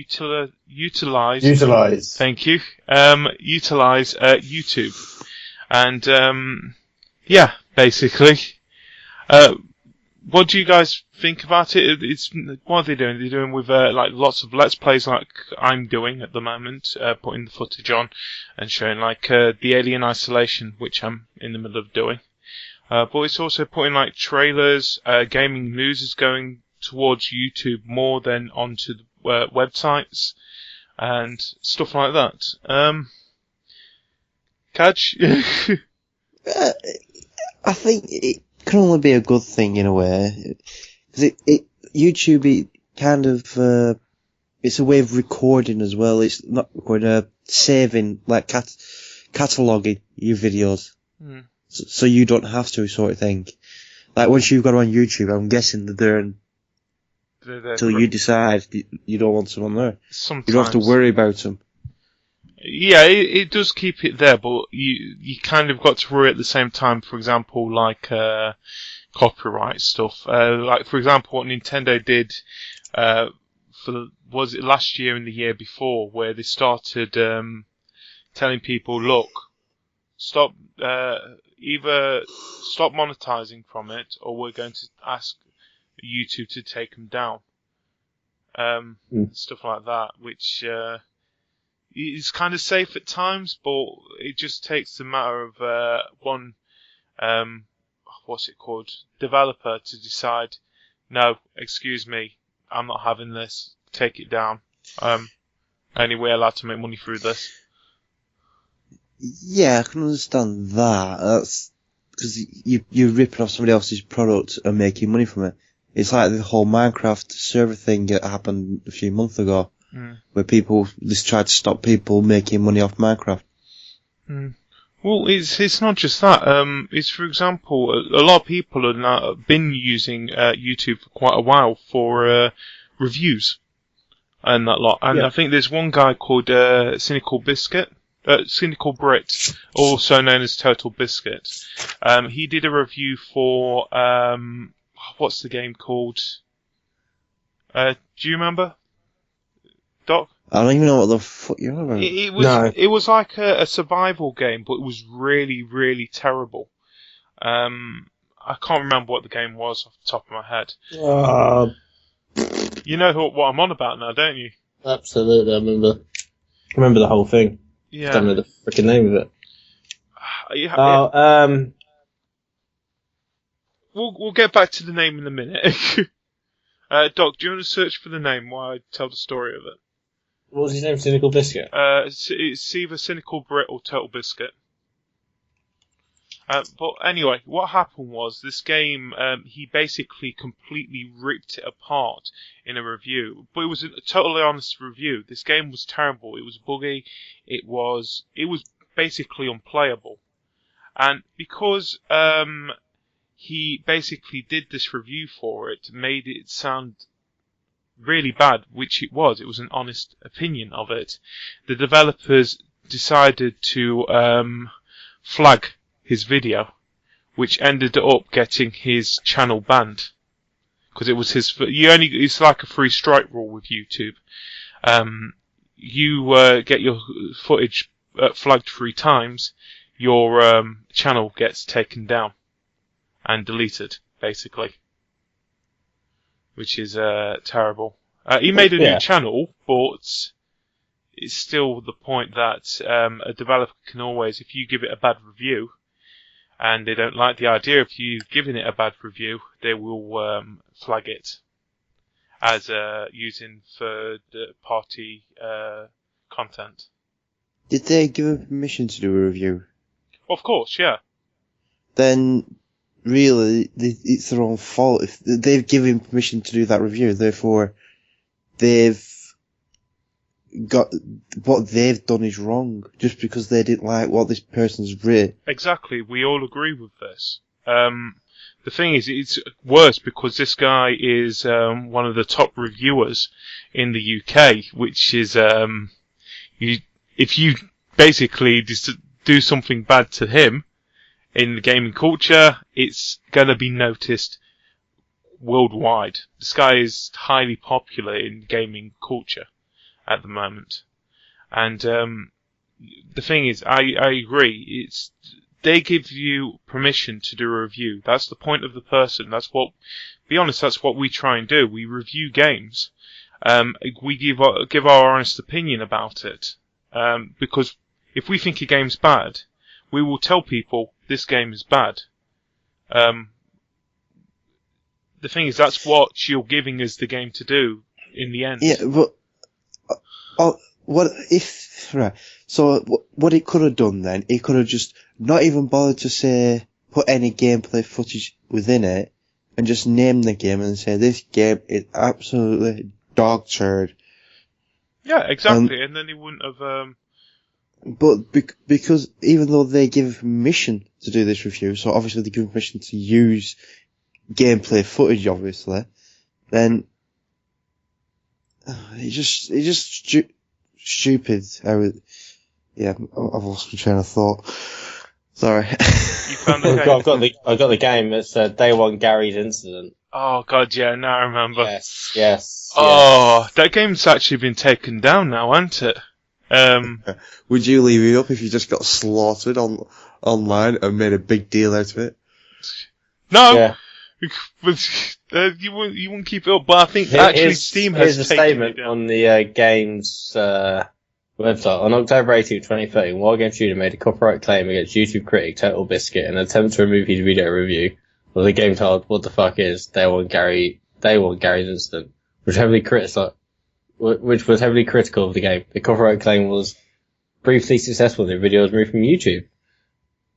Speaker 1: utilize. Thank you. Utilize YouTube, and basically, what do you guys think about it? What are they doing? They're doing with like lots of Let's Plays, like I'm doing at the moment, putting the footage on and showing like the Alien Isolation, which I'm in the middle of doing. But it's also putting like trailers. Gaming news is going towards YouTube more than onto the websites and stuff like that. Caj?
Speaker 2: I think it can only be a good thing in a way. Because YouTube, it kind of, it's a way of recording as well. It's not recording, saving, like cataloguing your videos.
Speaker 1: Mm.
Speaker 2: So you don't have to, sort of thing. Like once you've got them on YouTube, I'm guessing that they're until you decide you don't want them on there.
Speaker 1: Sometimes.
Speaker 2: You don't have to worry about them.
Speaker 1: Yeah, it does keep it there, but you kind of got to worry at the same time. For example, like copyright stuff. Like for example, what Nintendo did was it last year and the year before, where they started telling people, look, stop either stop monetizing from it, or we're going to ask YouTube to take them down. Stuff like that, which is kind of safe at times, but it just takes a matter of one developer to decide, no, excuse me, I'm not having this, take it down. Only we're allowed to make money through this.
Speaker 2: Yeah, I can understand that. That's because you're ripping off somebody else's product and making money from it. It's like the whole Minecraft server thing that happened a few months ago, where people just tried to stop people making money off Minecraft.
Speaker 1: Well, it's not just that. It's, for example, a lot of people have now been using YouTube for quite a while for reviews and that lot. And I think there's one guy called Cynical Brit, also known as Total Biscuit. He did a review for what's the game called? Do you remember, Doc?
Speaker 2: I don't even know what the fuck you're on about.
Speaker 1: It was like a survival game, but it was really, really terrible. I can't remember what the game was off the top of my head. You know what I'm on about now, don't you?
Speaker 3: Absolutely, I remember the whole thing.
Speaker 1: Yeah.
Speaker 3: Don't know the freaking name of it.
Speaker 1: We'll get back to the name in a minute. Doc, do you want to search for the name while I tell the story of it?
Speaker 3: What was his name? Cynical Biscuit?
Speaker 1: It's either Cynical Brit or Total Biscuit. But anyway, what happened was this game, he basically completely ripped it apart in a review. But it was a totally honest review. This game was terrible. It was buggy. It was basically unplayable. And because he basically did this review for it, made it sound really bad, which it was. It was an honest opinion of it. The developers decided to flag his video, which ended up getting his channel banned because it was his. It's like a free strike rule with YouTube. You get your footage flagged 3 times, your channel gets taken down and deleted, basically, which is terrible. He made a new channel, but it's still the point that a developer can always, if you give it a bad review, and they don't like the idea of you giving it a bad review, they will flag it as using third-party content.
Speaker 2: Did they give him permission to do a review?
Speaker 1: Of course, yeah.
Speaker 2: Then, really, it's their own fault. If they've given him permission to do that review, therefore, what they've done is wrong, just because they didn't like what this person's written.
Speaker 1: Exactly, we all agree with this. The thing is, it's worse because this guy is one of the top reviewers in the UK, which is if you basically do something bad to him in the gaming culture, it's going to be noticed worldwide. This guy is highly popular in gaming culture at the moment. And the thing is, I agree. They give you permission to do a review. That's the point of the person. That's what we try and do. We review games. We give our honest opinion about it. Because if we think a game's bad, we will tell people this game is bad. The thing is, that's what you're giving us the game to do in the end.
Speaker 2: Yeah, but what if right? So what it could have done then? It could have just not even bothered to put any gameplay footage within it, and just name the game and say this game is absolutely dog turd.
Speaker 1: Yeah, exactly. And then he wouldn't have.
Speaker 2: But because even though they give permission to do this review, so obviously they give permission to use gameplay footage, obviously, then it's just stupid. I've lost my train of thought. Sorry.
Speaker 1: You found the game?
Speaker 3: I've got the game. It's Day One Gary's Incident.
Speaker 1: Oh god, yeah, now I remember.
Speaker 3: Yes.
Speaker 1: Oh, that game's actually been taken down now, hasn't it?
Speaker 2: Would you leave it up if you just got slaughtered online and made a big deal out of it?
Speaker 1: No.
Speaker 3: Yeah.
Speaker 1: You wouldn't keep it up, but I think actually Steam has
Speaker 3: taken
Speaker 1: statement
Speaker 3: it down. On the game's website. On October 18, 2013, Wild Game Studio made a copyright claim against YouTube critic Total Biscuit in an attempt to remove his video review of the game titled "What the Fuck Is Day One Gary's Incident," which was heavily critical of the game. The copyright claim was briefly successful. The video was removed from YouTube,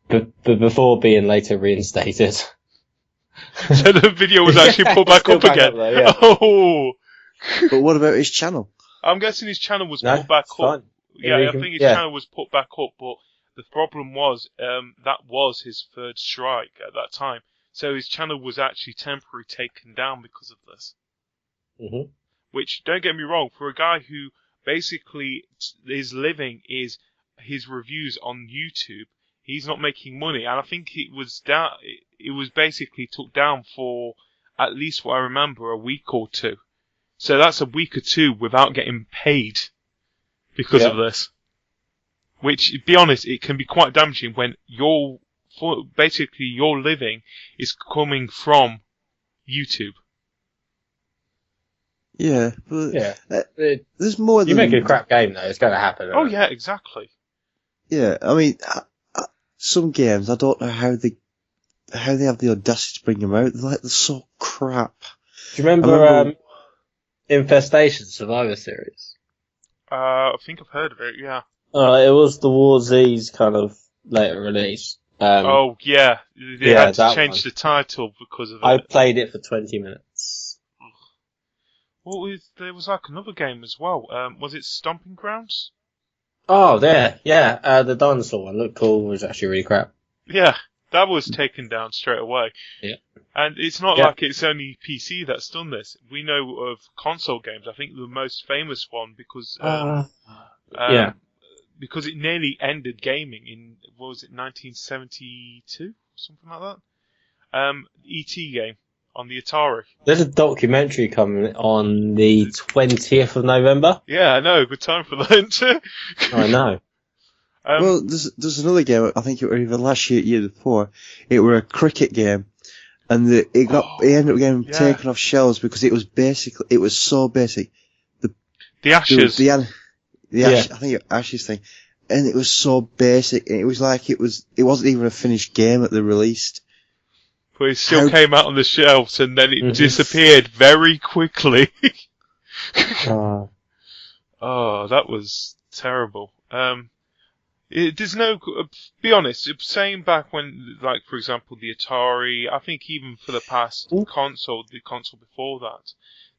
Speaker 3: but before being later reinstated.
Speaker 1: So the video was actually put back up again.
Speaker 3: There, yeah.
Speaker 1: Oh.
Speaker 2: But what about his channel?
Speaker 1: I'm guessing his channel was put back up.
Speaker 3: Fine.
Speaker 1: Yeah, I think his channel was put back up, but the problem was that was his third strike at that time. So his channel was actually temporarily taken down because of this.
Speaker 3: Mm-hmm.
Speaker 1: Which, don't get me wrong, for a guy who basically his living is his reviews on YouTube, he's not making money, and I think it was down. It was basically took down for at least what I remember a week or two. So that's a week or two without getting paid because of this. Which, to be honest, it can be quite damaging when your living is coming from YouTube.
Speaker 2: Yeah, but there's more than...
Speaker 3: You make a crap game, though, it's going to happen.
Speaker 1: Oh, yeah, exactly.
Speaker 2: Yeah, I mean, some games, I don't know how they have the audacity to bring them out. They're so crap.
Speaker 3: Do you remember Infestation Survivor Series?
Speaker 1: I think I've heard of it, yeah.
Speaker 3: It was the War Z's kind of later release.
Speaker 1: They had to change the title because of it.
Speaker 3: I played it for 20 minutes.
Speaker 1: There was like another game as well. Was it Stomping Grounds?
Speaker 3: Oh, there, yeah. The dinosaur one looked cool. It was actually really crap.
Speaker 1: Yeah, that was taken down straight away.
Speaker 3: Yeah.
Speaker 1: And it's not like it's only PC that's done this. We know of console games. I think the most famous one because because it nearly ended gaming in, what was it, 1972? Something like that? E.T. game on the Atari.
Speaker 3: There's a documentary coming on the 20th of November.
Speaker 1: Yeah, I know. Good time for that.
Speaker 3: I know.
Speaker 2: Well, there's another game, I think it was either last year or year before, it were a cricket game, and it ended up getting taken off shelves because it was so basic.
Speaker 1: The Ashes.
Speaker 2: Ashes, I think it was Ashes thing. And it was so basic, and it was like it wasn't even a finished game that they released.
Speaker 1: But it still came out on the shelves, and then it disappeared very quickly. Oh, that was terrible. There's no, be honest, saying back when, like, for example, the Atari, I think even for the past the console before that,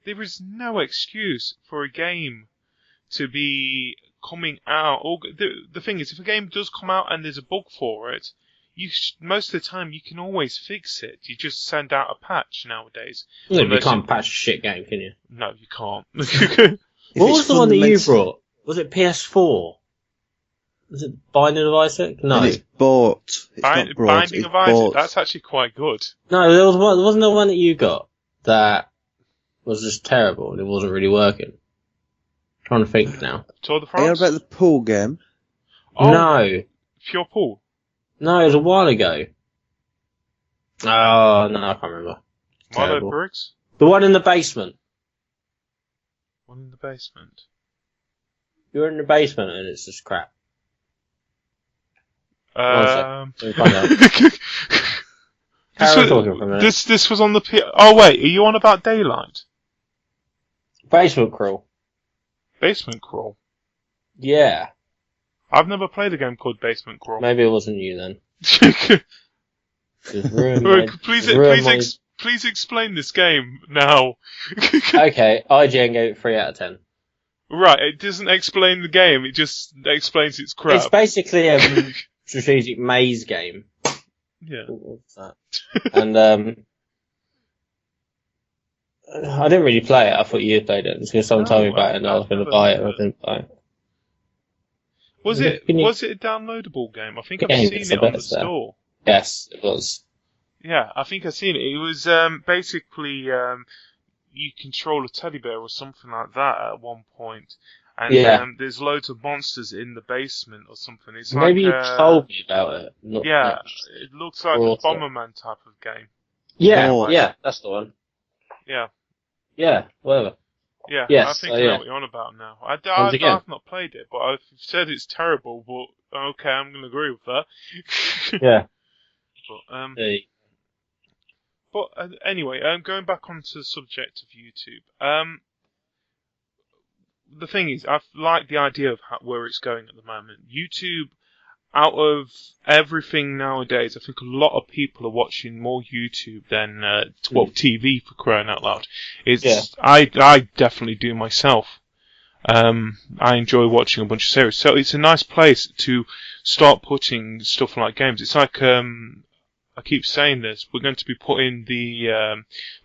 Speaker 1: there is no excuse for a game to be coming out. Or the thing is, if a game does come out and there's a bug for it, most of the time you can always fix it. You just send out a patch nowadays.
Speaker 3: Yeah, you can't patch a shit game, can you?
Speaker 1: No, you can't.
Speaker 3: What was the one that you brought? Was it PS4? Is it Binding of Isaac? No.
Speaker 2: And it's bought. It's not brought,
Speaker 1: Binding
Speaker 2: it's
Speaker 1: of Isaac.
Speaker 2: bought.
Speaker 1: That's actually quite good.
Speaker 3: No, wasn't there one that you got that was just terrible and it wasn't really working? I'm trying to think now.
Speaker 1: Tour de
Speaker 2: Are you
Speaker 1: France?
Speaker 2: about the pool game?
Speaker 1: Oh,
Speaker 3: No.
Speaker 1: Pure Pool.
Speaker 3: No, it was a while ago. Oh, no, I can't remember.
Speaker 1: Milo
Speaker 3: Terrible.
Speaker 1: Briggs?
Speaker 3: The one in the basement.
Speaker 1: One in the basement.
Speaker 3: You're in the basement and it's just crap.
Speaker 1: Um,
Speaker 3: Let me find out. Carry on talking for a minute.
Speaker 1: this was on the Oh wait, are you on about Daylight?
Speaker 3: Basement Crawl.
Speaker 1: Basement Crawl.
Speaker 3: Yeah.
Speaker 1: I've never played a game called Basement Crawl.
Speaker 3: Maybe it wasn't you then. Just
Speaker 1: Please explain this game now.
Speaker 3: Okay, IGN gave it 3 out of 10.
Speaker 1: Right, it doesn't explain the game, it just explains its crap.
Speaker 3: It's basically a strategic maze game.
Speaker 1: Yeah.
Speaker 3: What's that? And I didn't really play it. I thought you had played it because someone told me about it, and I was going to buy it, and I didn't buy it.
Speaker 1: Was it a downloadable game? I think I've seen it on the store.
Speaker 3: Yes, it was.
Speaker 1: Yeah, I think I've seen it. It was basically you control a teddy bear or something like that at one point. And there's loads of monsters in the basement or something. It's
Speaker 3: Maybe
Speaker 1: like,
Speaker 3: you told me about it.
Speaker 1: It looks like a Bomberman type of game.
Speaker 3: Yeah, that's the one.
Speaker 1: Yeah,
Speaker 3: whatever.
Speaker 1: Yeah,
Speaker 3: yes,
Speaker 1: I think I know what you're on about now. I've not played it, but I've said it's terrible, but okay, I'm going to agree with that.
Speaker 3: Yeah.
Speaker 1: But anyway, going back onto the subject of YouTube. The thing is, I like the idea of where it's going at the moment. YouTube, out of everything nowadays, I think a lot of people are watching more YouTube than TV, for crying out loud. I definitely do myself. I enjoy watching a bunch of series, so it's a nice place to start putting stuff like games. It's like I keep saying this. We're going to be putting the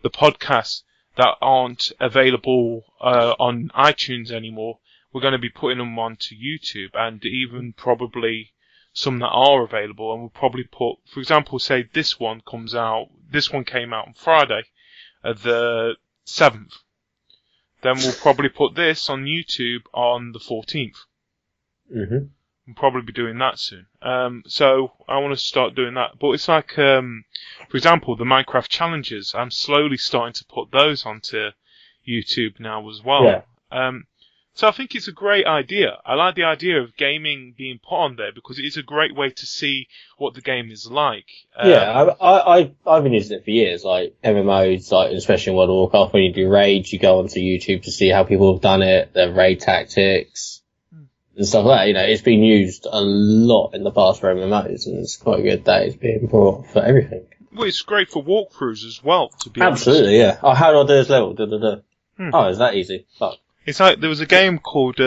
Speaker 1: podcasts that aren't available on iTunes anymore. We're going to be putting them onto YouTube, and even probably some that are available. And we'll probably put, for example, say this one came out on Friday, the 7th. Then we'll probably put this on YouTube on the 14th.
Speaker 3: Mm-hmm.
Speaker 1: We'll probably be doing that soon. So I want to start doing that. But it's like, for example, the Minecraft challenges. I'm slowly starting to put those onto YouTube now as well.
Speaker 3: Yeah.
Speaker 1: So I think it's a great idea. I like the idea of gaming being put on there because it is a great way to see what the game is like.
Speaker 3: I've been using it for years, like MMOs, like especially in World of Warcraft. When you do raids, you go onto YouTube to see how people have done it, their raid tactics. And stuff like that, you know, it's been used a lot in the past for MMOs, and it's quite good that it's being brought for everything.
Speaker 1: Well, it's great for walkthroughs as well, to be honest.
Speaker 3: Absolutely, yeah. Oh, how do I do this level? Oh, is that easy? Fuck.
Speaker 1: It's like, there was a game called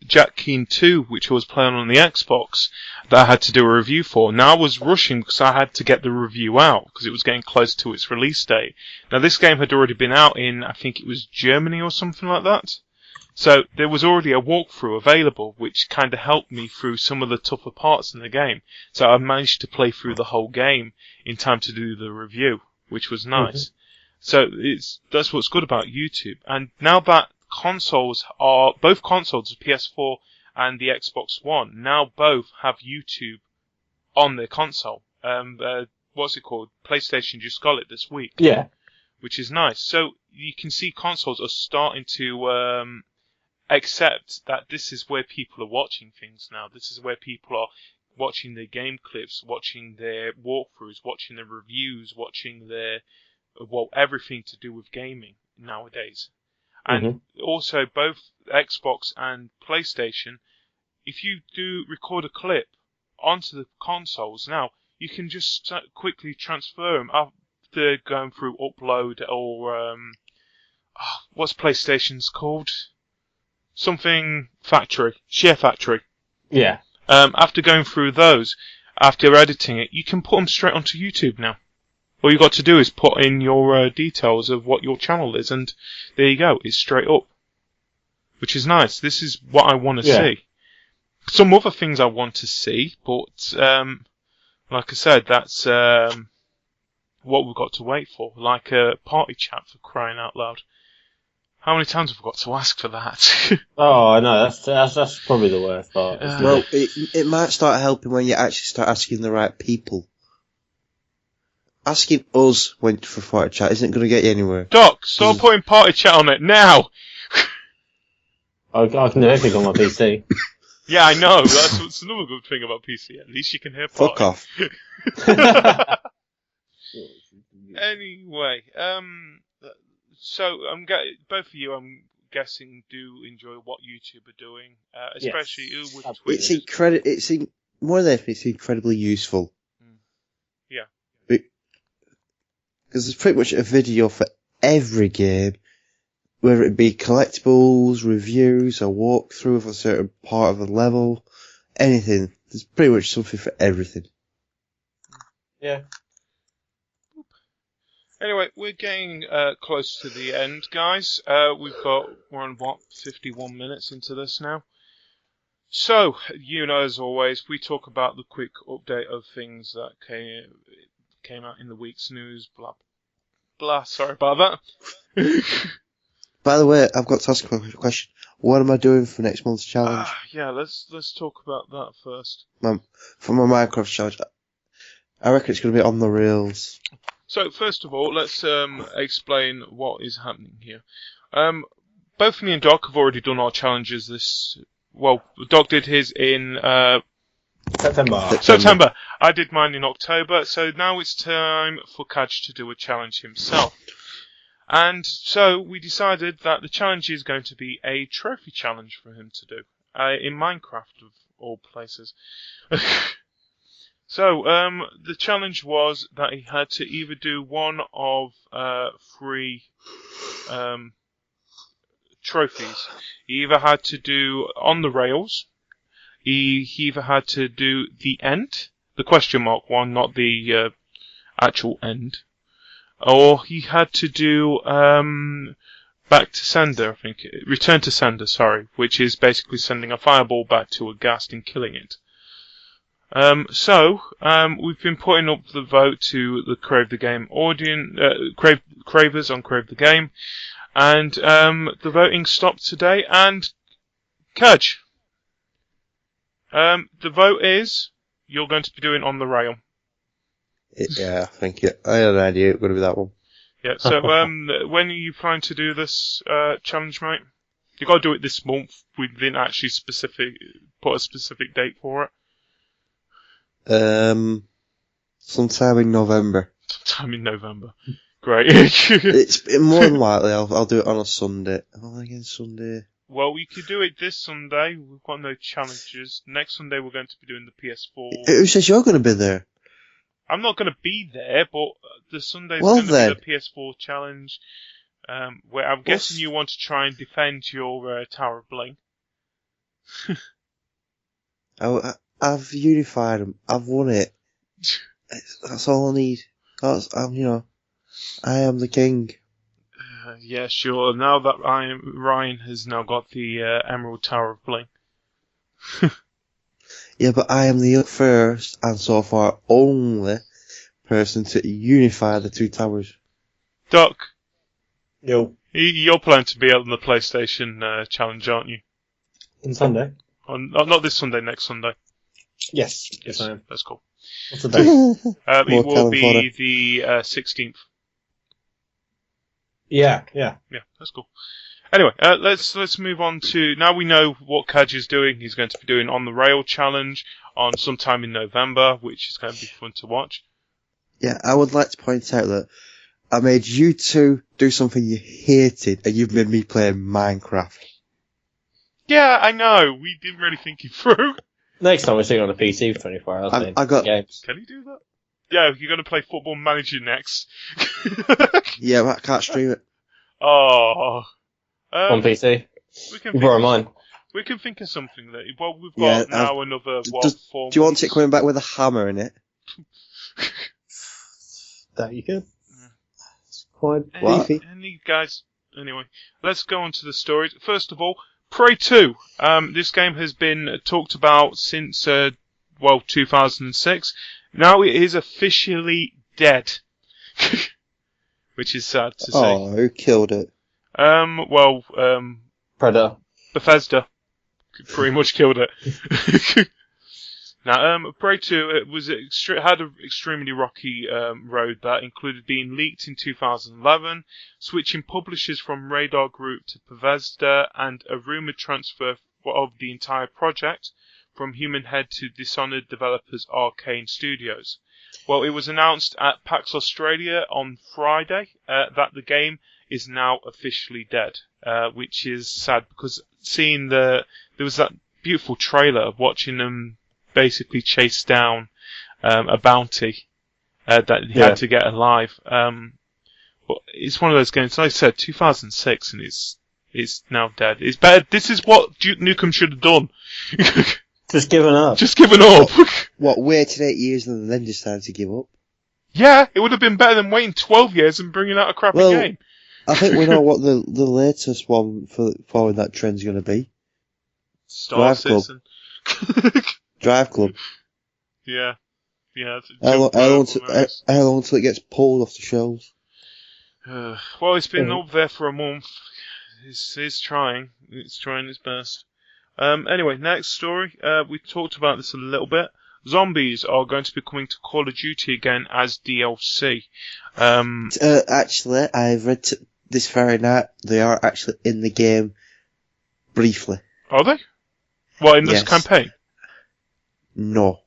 Speaker 1: Jack Keen 2, which I was playing on the Xbox, that I had to do a review for. Now I was rushing because I had to get the review out, because it was getting close to its release date. Now this game had already been out in, I think it was Germany or something like that. So there was already a walkthrough available, which kind of helped me through some of the tougher parts in the game. So I managed to play through the whole game in time to do the review, which was nice. Mm-hmm. So that's what's good about YouTube. And now that both consoles, the PS4 and the Xbox One, now both have YouTube on their console. What's it called? PlayStation just got it this week.
Speaker 3: Yeah.
Speaker 1: Which is nice. So you can see consoles are starting to accept that this is where people are watching things now. This is where people are watching their game clips, watching their walkthroughs, watching their reviews, watching their, everything to do with gaming nowadays. And also both Xbox and PlayStation, if you do record a clip onto the consoles now, you can just quickly transfer them after going through upload or, what's PlayStation's called? Something factory. Share factory.
Speaker 3: Yeah.
Speaker 1: After going through those, after editing it, you can put them straight onto YouTube now. All you got to do is put in your details of what your channel is, and there you go. It's straight up. Which is nice. This is what I want to see. some other things I want to see, but like I said, that's what we've got to wait for. Like a party chat, for crying out loud. How many times have we got to ask for that?
Speaker 3: Oh, I know. That's probably the worst part.
Speaker 2: Well, it might start helping when you actually start asking the right people. Asking us for party chat isn't going to get you anywhere.
Speaker 1: Doc, stop putting party chat on it now.
Speaker 3: I can do everything on my PC.
Speaker 1: Yeah, I know. That's another good thing about PC. At least you can hear party.
Speaker 2: Fuck off.
Speaker 1: Anyway, so both of you, I'm guessing, do enjoy what YouTube are doing, especially with Twitch.
Speaker 2: It's more than anything, it's incredibly useful.
Speaker 1: Yeah.
Speaker 2: Because there's pretty much a video for every game, whether it be collectibles, reviews, a walkthrough of a certain part of a level, anything. There's pretty much something for everything.
Speaker 3: Yeah.
Speaker 1: Anyway, we're getting close to the end, guys. We're on 51 minutes into this now. So, as always, we talk about the quick update of things that came out in the week's news. Blah blah. Sorry about that.
Speaker 2: By the way, I've got to ask a question. What am I doing for next month's challenge?
Speaker 1: Yeah, let's talk about that first.
Speaker 2: For my Minecraft challenge, I reckon it's going to be on the rails.
Speaker 1: So, first of all, let's explain what is happening here. Both me and Doc have already done our challenges Doc did his in September. I did mine in October, so now it's time for Cajr to do a challenge himself. And so we decided that the challenge is going to be a trophy challenge for him to do, in Minecraft of all places. So, the challenge was that he had to either do one of 3 trophies. He either had to do on the rails, he either had to do the end, the question mark one, not the actual end, or he had to do back to sender, I think. Return to sender, sorry, which is basically sending a fireball back to a ghast and killing it. So we've been putting up the vote to the Crave the Game audience, Cravers on Crave the Game, and the voting stopped today. And Cajr, the vote is you're going to be doing on the rail.
Speaker 2: Yeah, I think I had an idea it was going to be that one.
Speaker 1: Yeah. So when are you planning to do this challenge, mate? You got to do it this month. We didn't actually put a specific date for it.
Speaker 2: Sometime in November.
Speaker 1: Great.
Speaker 2: It's more than likely I'll do it on a Sunday. Again Sunday.
Speaker 1: Well, we could do it this Sunday. We've got no challenges. Next Sunday we're going to be doing the PS4.
Speaker 2: Who says you're going to be there?
Speaker 1: I'm not going to be there, but the Sunday's going to be the PS4 challenge. Where I'm guessing you want to try and defend your Tower of Bling.
Speaker 2: I've unified them. I've won it. That's all I need. I am the king.
Speaker 1: Yeah, sure. Now that Ryan has now got the Emerald Tower of Bling.
Speaker 2: Yeah, but I am the first and so far only person to unify the 2 towers.
Speaker 1: Doc.
Speaker 3: Yo.
Speaker 1: You're planning to be on the PlayStation challenge, aren't you?
Speaker 3: On Sunday?
Speaker 1: Not this Sunday, next Sunday.
Speaker 3: Yes, I am.
Speaker 1: That's cool.
Speaker 3: What's the date?
Speaker 1: It will be the 16th.
Speaker 3: Yeah,
Speaker 1: that's cool. Anyway, let's move on to, now we know what Cajr is doing. He's going to be doing on the rail challenge on sometime in November, which is going to be fun to watch.
Speaker 2: Yeah, I would like to point out that I made you 2 do something you hated, and you've made me play Minecraft.
Speaker 1: Yeah, I know. We didn't really think it through.
Speaker 3: Next time we're sitting on a PC for 24 hours.
Speaker 2: I got
Speaker 3: games.
Speaker 1: Can you do that? Yeah, you're going to play Football Manager next.
Speaker 2: Yeah, but I can't stream it.
Speaker 1: Oh.
Speaker 3: On PC.
Speaker 1: We can
Speaker 3: borrow mine.
Speaker 1: We can think of something that. Well, we've got now another 4 months.
Speaker 2: Do you want it coming back with a hammer in it?
Speaker 3: That you could. It's quite
Speaker 2: beefy.
Speaker 1: Guys, anyway, let's go on to the stories. First of all, Prey 2. This game has been talked about since 2006. Now it is officially dead, which is sad to say.
Speaker 2: Oh, who killed it?
Speaker 3: Predator.
Speaker 1: Bethesda pretty much killed it. Now, Prey 2 had an extremely rocky road that included being leaked in 2011, switching publishers from Radar Group to Bethesda, and a rumoured transfer of the entire project from Human Head to Dishonored developers Arcane Studios. Well, it was announced at PAX Australia on Friday that the game is now officially dead, which is sad because there was that beautiful trailer of watching them basically chase down a bounty that he had to get alive. But it's one of those games, like I said, 2006, and it's now dead. It's bad. This is what Duke Nukem should have done.
Speaker 3: Just given up.
Speaker 1: Just given up.
Speaker 2: What, waited 8 years and then decided to give up?
Speaker 1: Yeah, it would have been better than waiting 12 years and bringing out a crappy game.
Speaker 2: I think we know what the latest one for following that trend's going to be.
Speaker 1: Star Citizen.
Speaker 2: Drive Club.
Speaker 1: Yeah.
Speaker 2: How long till it gets pulled off the shelves?
Speaker 1: Well, it's been up there for a month. It's trying. It's trying its best. Anyway, next story. We talked about this a little bit. Zombies are going to be coming to Call of Duty again as DLC.
Speaker 2: Actually, I've read this very night. They are actually in the game briefly.
Speaker 1: Are they? Well, in this campaign?
Speaker 2: No.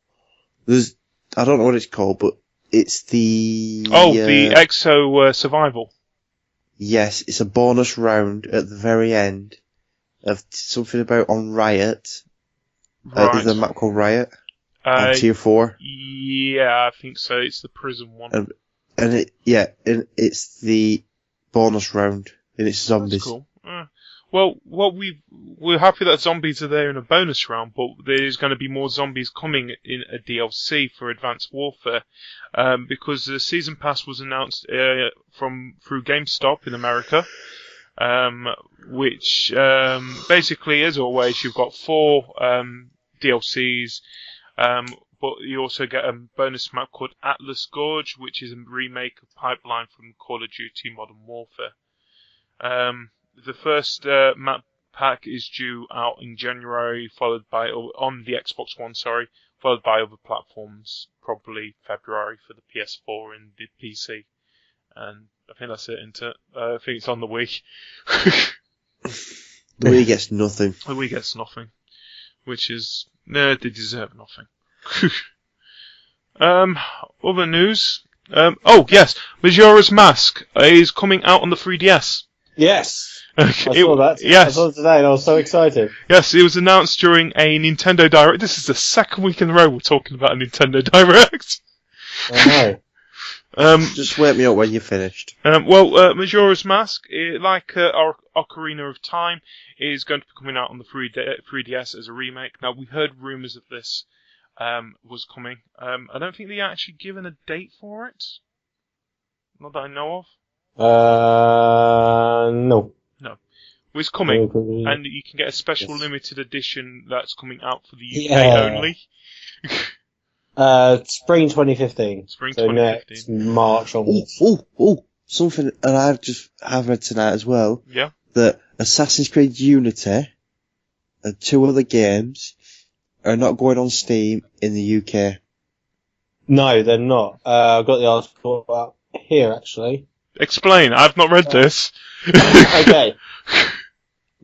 Speaker 2: I don't know what it's called, but it's the...
Speaker 1: the Exo Survival.
Speaker 2: Yes, it's a bonus round at the very end of something about on Riot.
Speaker 1: Right.
Speaker 2: There's a map called Riot on Tier 4.
Speaker 1: Yeah, I think so. It's the prison one.
Speaker 2: And it's the bonus round, and it's zombies.
Speaker 1: That's cool. Well, we're happy that zombies are there in a bonus round, but there's going to be more zombies coming in a DLC for Advanced Warfare, because the season pass was announced through GameStop in America, which basically, as always, you've got 4 DLCs, but you also get a bonus map called Atlas Gorge, which is a remake of Pipeline from Call of Duty Modern Warfare. The first map pack is due out in January, followed by on the Xbox One, followed by other platforms, probably February for the PS4 and the PC. And I think that's it, isn't it? I think it's on the Wii.
Speaker 2: The Wii gets nothing.
Speaker 1: The Wii gets nothing, which is they deserve nothing. Other news. Yes, Majora's Mask is coming out on the 3DS.
Speaker 3: Yes. I saw that.
Speaker 1: Yes.
Speaker 3: I saw it today and I was so excited.
Speaker 1: Yes, it was announced during a Nintendo Direct. This is the second week in a row we're talking about a Nintendo Direct.
Speaker 3: I know.
Speaker 2: Just wake me up when you're finished.
Speaker 1: Majora's Mask, like Ocarina of Time, is going to be coming out on the 3DS as a remake. Now, we heard rumours of this was coming. I don't think they actually given a date for it. Not that I know of.
Speaker 3: No.
Speaker 1: Well, it's coming, and you can get a special limited edition that's coming out for the UK only.
Speaker 3: Spring 2015.
Speaker 1: Spring 2015.
Speaker 3: Next March onwards.
Speaker 2: Something, and I've read tonight as well.
Speaker 1: Yeah.
Speaker 2: That Assassin's Creed Unity and 2 other games are not going on Steam in the UK.
Speaker 3: No, they're not. I've got the article here, actually.
Speaker 1: Explain. I've not read this.
Speaker 3: Okay.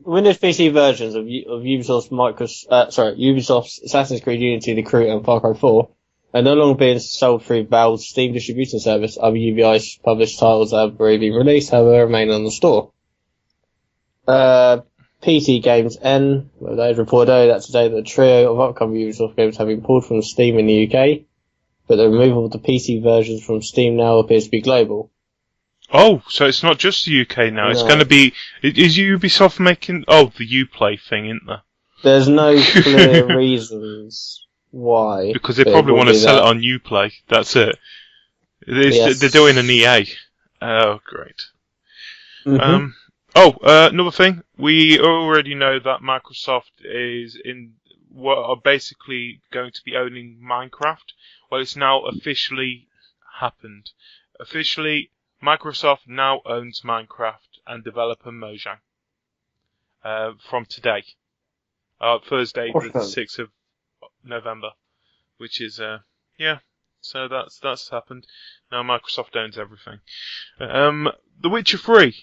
Speaker 3: Windows PC versions of Ubisoft's Ubisoft's Assassin's Creed Unity, The Crew, and Far Cry 4 are no longer being sold through Valve's Steam distribution service. Other UBI's published titles that have already been released, however, remain on the store. PT Games N, they reported earlier that today that a trio of upcoming Ubisoft games have been pulled from Steam in the UK, but the removal of the PC versions from Steam now appears to be global.
Speaker 1: Oh, so it's not just the UK now. No. It's going to be... Is Ubisoft making... the Uplay thing, isn't there?
Speaker 3: There's no clear reasons why.
Speaker 1: Because they probably want to sell it on Uplay. That's it. They're doing an EA. Oh, great.
Speaker 3: Mm-hmm.
Speaker 1: Another thing. We already know that Microsoft is are basically going to be owning Minecraft. Well, it's now officially happened. Officially, Microsoft now owns Minecraft and developer Mojang. From today. Thursday, the 6th of November. Which is, so that's happened. Now Microsoft owns everything. The Witcher 3.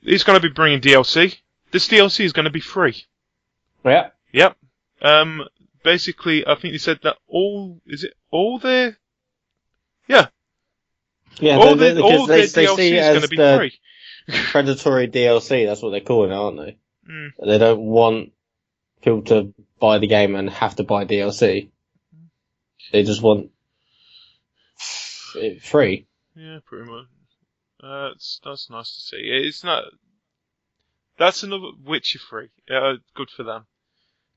Speaker 1: It's going to be bringing DLC. This DLC is going to be free.
Speaker 3: Yeah.
Speaker 1: Yep. Basically, I think they said that all their... Yeah.
Speaker 3: Yeah,
Speaker 1: all their DLC is going to be free.
Speaker 3: Predatory DLC, that's what they're calling it, aren't they?
Speaker 1: Mm.
Speaker 3: They don't want people to buy the game and have to buy DLC. They just want it free.
Speaker 1: Yeah, pretty much. That's nice to see. It's not. That's another Witcher 3. Good for them.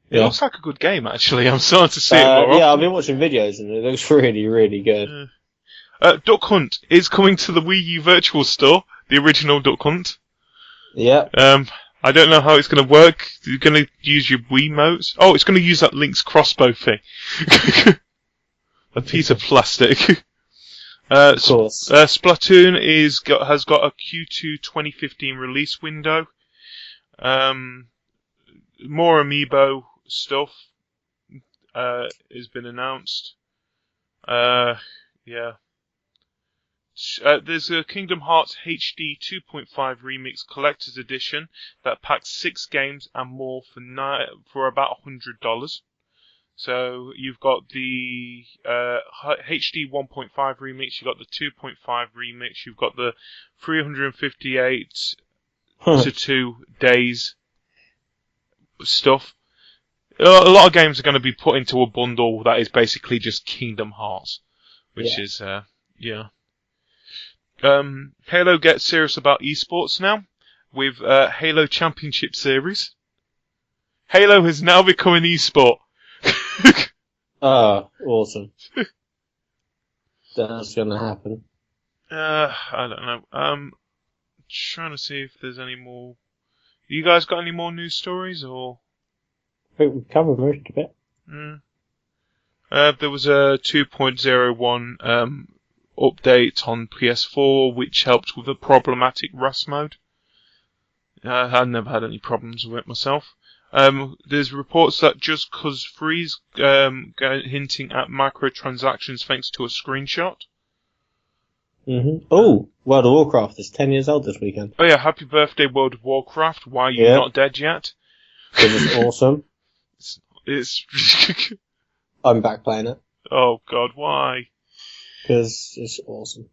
Speaker 1: It looks like a good game, actually. I'm starting to see it more often.
Speaker 3: Yeah, I've been watching videos and it looks really, really good.
Speaker 1: Duck Hunt is coming to the Wii U Virtual Store. The original Duck Hunt.
Speaker 3: Yeah.
Speaker 1: I don't know how it's going to work. You're going to use your Wiimotes. Oh, it's going to use that Link's crossbow thing. A piece of plastic.
Speaker 3: Of course.
Speaker 1: Splatoon has got a Q2 2015 release window. More amiibo stuff has been announced. Yeah. There's a Kingdom Hearts HD 2.5 Remix Collector's Edition that packs 6 games and more for about $100. So you've got the HD 1.5 remix, you've got the 2.5 remix, you've got the 358 to 2 days stuff. A lot of games are going to be put into a bundle that is basically just Kingdom Hearts, which is Halo gets serious about esports now with Halo Championship Series. Halo has now become an esport.
Speaker 3: Awesome. That's gonna happen.
Speaker 1: I don't know. Trying to see if there's any more. You guys got any more news stories, or?
Speaker 3: I think we've covered most of it.
Speaker 1: There was a 2.01 update on PS4, which helped with a problematic Rust mode. I've never had any problems with it myself. There's reports that Just Cause 3's hinting at microtransactions thanks to a screenshot.
Speaker 3: Mm-hmm. Oh, World of Warcraft is 10 years old this weekend.
Speaker 1: Oh yeah, happy birthday World of Warcraft. Why are you not dead yet?
Speaker 3: It was awesome.
Speaker 1: It's
Speaker 3: I'm back playing it.
Speaker 1: Oh god, why?
Speaker 3: Because it's awesome.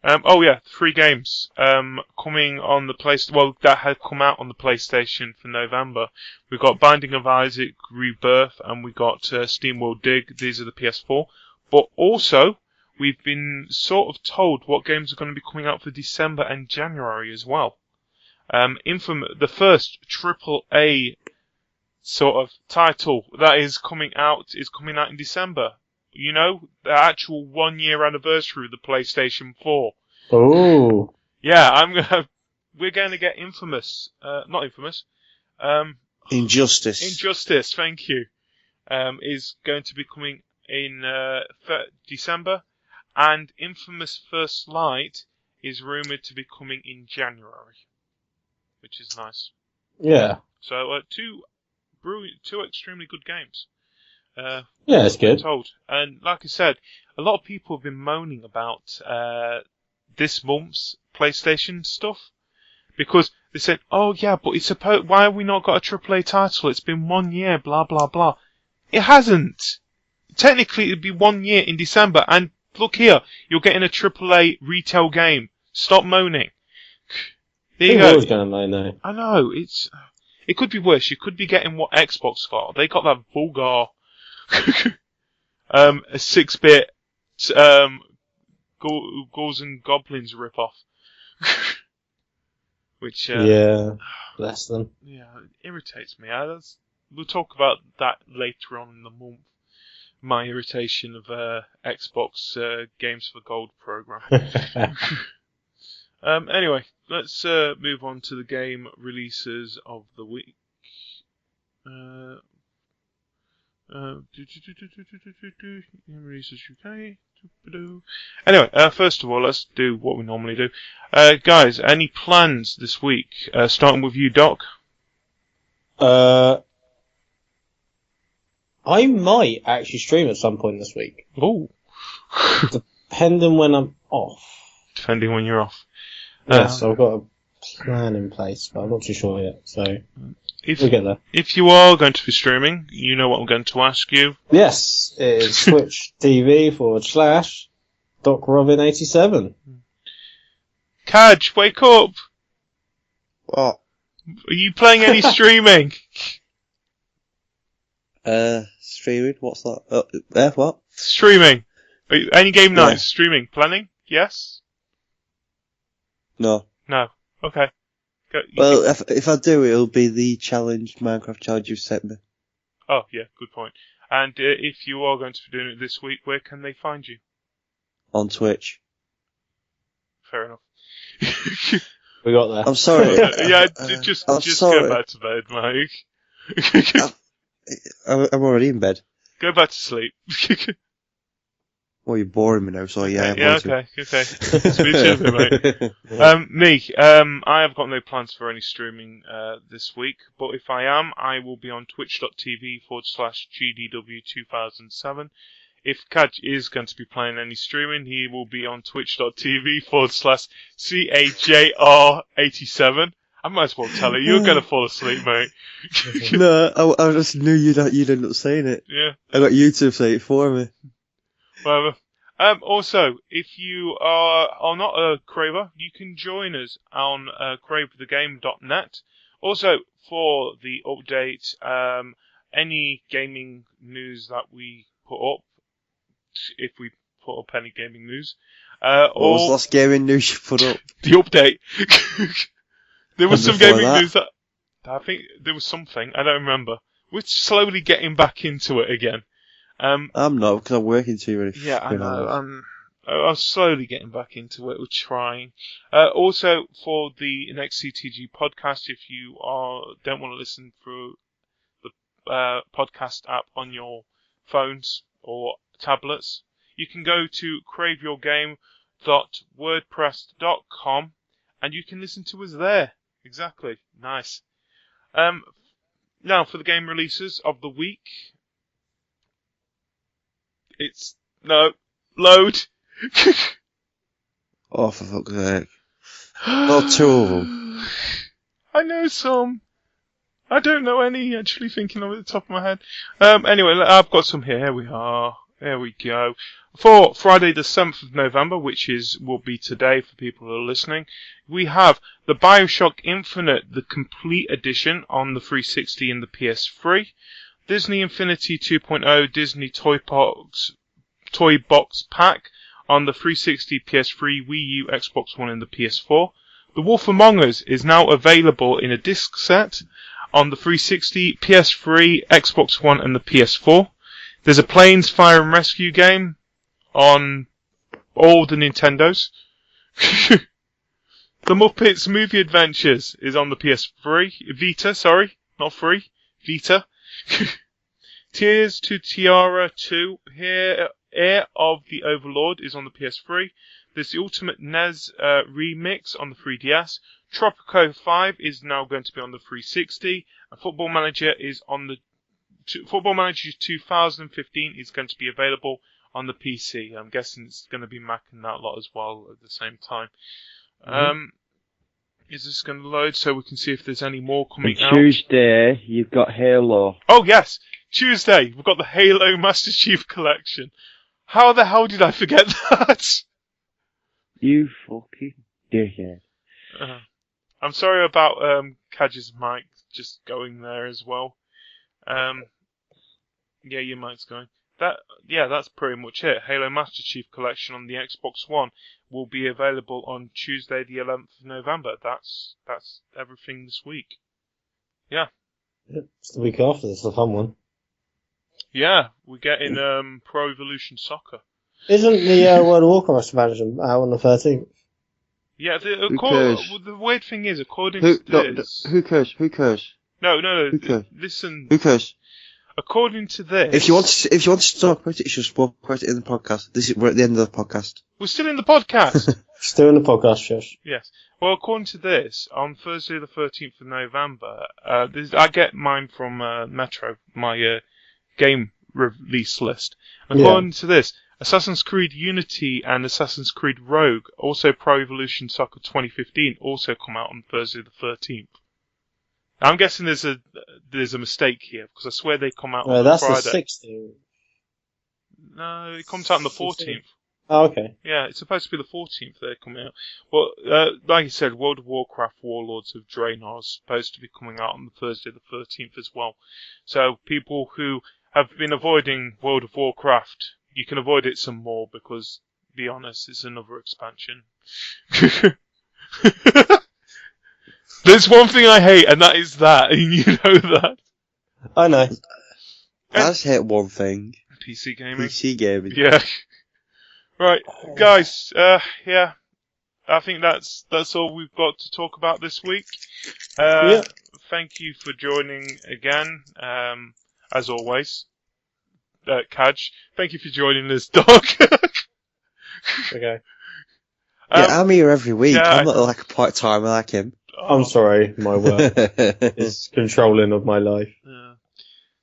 Speaker 1: 3 games coming on the PlayStation. Well, that had come out on the PlayStation for November. We got Binding of Isaac Rebirth, and we got SteamWorld Dig. These are the PS4. But also, we've been sort of told what games are going to be coming out for December and January as well. The first AAA sort of title that is coming out in December. You know, the actual 1-year anniversary of the PlayStation 4.
Speaker 3: Oh.
Speaker 1: Yeah, we're going to get not Infamous.
Speaker 2: Injustice.
Speaker 1: Injustice, thank you. Is going to be coming in December, and Infamous First Light is rumoured to be coming in January, which is nice.
Speaker 3: Yeah.
Speaker 1: So two extremely good games.
Speaker 3: Yeah, it's good.
Speaker 1: Told. And like I said, a lot of people have been moaning about this month's PlayStation stuff because they said, "Oh yeah, but why have we not got a AAA title? It's been 1 year, blah blah blah." It hasn't. Technically, it'd be 1 year in December, and look here, you're getting a AAA retail game. Stop moaning. There you go.
Speaker 3: I was going to moan though.
Speaker 1: I know it could be worse. You could be getting what Xbox got. They got that vulgar. A 6-bit Ghouls and Goblins ripoff. Which
Speaker 3: bless them.
Speaker 1: Yeah, it irritates me. We'll talk about that later on in the month. My irritation of Xbox Games for Gold program. Anyway, let's move on to the game releases of the week. Releases UK. Anyway, first of all, let's do what we normally do. Guys, any plans this week? Starting with you, Doc.
Speaker 3: I might actually stream at some point this week.
Speaker 1: Oh.
Speaker 3: Depending when I'm off.
Speaker 1: Depending when you're off.
Speaker 3: Yes, I've got a plan in place, but I'm not too sure yet, so we'll get there.
Speaker 1: If you are going to be streaming, you know what I'm going to ask you.
Speaker 3: Yes, it is Twitch TV /DocRobin87.
Speaker 1: Cajr, wake up!
Speaker 2: What?
Speaker 1: Are you playing any streaming?
Speaker 2: Streaming? What's that? What?
Speaker 1: Streaming. Any game nights?
Speaker 2: Yeah.
Speaker 1: Streaming. Planning? Yes?
Speaker 2: No.
Speaker 1: No. Okay.
Speaker 2: Well, if I do, it'll be the Minecraft challenge you sent me.
Speaker 1: Oh, yeah, good point. And if you are going to be doing it this week, where can they find you?
Speaker 2: On Twitch.
Speaker 1: Fair enough.
Speaker 3: We got there.
Speaker 2: I'm sorry.
Speaker 1: Just
Speaker 2: sorry.
Speaker 1: go back to bed, Mike.
Speaker 2: I'm already in bed.
Speaker 1: Go back to sleep.
Speaker 2: Well, you're boring me now, so yeah.
Speaker 1: Okay. Speak to you, mate. Me, I have got no plans for any streaming this week, but if I am, I will be on twitch.tv /GDW2007. If Cajr is going to be playing any streaming, he will be on twitch.tv /CAJR87. I might as well tell you, you're going to fall asleep, mate.
Speaker 2: No, I just knew you'd end up saying it.
Speaker 1: Yeah.
Speaker 2: I got you to say it for me.
Speaker 1: Whatever. Also, if you are not a Craver, you can join us on cravethegame.net. Also, for the update, any gaming news that we put up, if we put up any gaming news.
Speaker 2: What was the last gaming news you put up?
Speaker 1: The update. There was some gaming news that I think there was something, I don't remember. We're slowly getting back into it again.
Speaker 2: I'm not, because I'm working too many.
Speaker 1: Yeah, I know. I'm slowly getting back into it. We're trying. Also, for the next CTG podcast, if you don't want to listen through the podcast app on your phones or tablets, you can go to craveyourgame.wordpress.com and you can listen to us there. Exactly. Nice. Now, for the game releases of the week. Load.
Speaker 2: Oh, for fuck's sake. Not two of them.
Speaker 1: I know some. I don't know any, actually, thinking of it at the top of my head. Anyway, I've got some here. Here we are. There we go. For Friday the 7th of November, which will be today for people who are listening, we have the BioShock Infinite, the complete edition on the 360 and the PS3. Disney Infinity 2.0 Disney Toy Box Pack on the 360, PS3, Wii U, Xbox One and the PS4. The Wolf Among Us is now available in a disc set on the 360, PS3, Xbox One and the PS4. There's a Planes, Fire and Rescue game on all the Nintendos. The Muppets Movie Adventures is on the Vita, Vita. Tears to Tiara 2, Heir of the Overlord is on the PS3. There's the Ultimate NES remix on the 3DS. Tropico 5 is now going to be on the 360. And Football Manager 2015 is going to be available on the PC. I'm guessing it's going to be Mac and that lot as well at the same time. Is this going to load so we can see if there's any more coming out?
Speaker 4: Tuesday, you've got Halo.
Speaker 1: Oh, yes! Tuesday, we've got the Halo Master Chief Collection. How the hell did I forget that?
Speaker 4: You fucking dickhead.
Speaker 1: I'm sorry about Cajr's mic just going there as well. Yeah, your mic's going. That's pretty much it. Halo Master Chief Collection on the Xbox One will be available on Tuesday the 11th of November. That's everything this week. Yeah.
Speaker 3: It's the week after, that's a fun one.
Speaker 1: Yeah, we're getting Pro Evolution Soccer.
Speaker 3: Isn't the World of Warcraft expansion out on the 13th?
Speaker 1: Yeah,
Speaker 2: Who cares?
Speaker 1: the weird thing is, according
Speaker 2: Who,
Speaker 1: to this...
Speaker 2: who cares? Who cares?
Speaker 1: No,
Speaker 2: Who cares?
Speaker 1: listen.
Speaker 2: Who cares?
Speaker 1: According to this...
Speaker 2: If you want to talk about it, you should talk about it in the podcast. We're at the end of the podcast.
Speaker 1: We're still in the podcast.
Speaker 3: Still in the podcast, Josh.
Speaker 1: Yes. Well, according to this, on Thursday the 13th of November, I get mine from Metro, my game release list. According to this, Assassin's Creed Unity and Assassin's Creed Rogue, also Pro Evolution Soccer 2015, also come out on Thursday the 13th. I'm guessing there's a mistake here, because I swear they come out on
Speaker 3: that's
Speaker 1: Friday.
Speaker 3: the 16th.
Speaker 1: No, it comes out on the 14th.
Speaker 3: Oh, okay.
Speaker 1: Yeah, it's supposed to be the 14th they're coming out. Well, like you said, World of Warcraft Warlords of Draenor is supposed to be coming out on Thursday the 13th as well. So people who have been avoiding World of Warcraft, you can avoid it some more because, to be honest, it's another expansion. There's one thing I hate, and that is that, and you know that.
Speaker 3: I know.
Speaker 2: I just hate one thing.
Speaker 1: PC gaming.
Speaker 2: PC gaming.
Speaker 1: Yeah. Right, guys, yeah. I think that's all we've got to talk about this week. Thank you for joining again, as always. Caj, thank you for joining us, Doc.
Speaker 3: Okay.
Speaker 2: Yeah, I'm here every week.
Speaker 1: yeah,
Speaker 2: I'm not like a part-timer like him.
Speaker 3: I'm sorry, my work is controlling of my life.
Speaker 1: Yeah.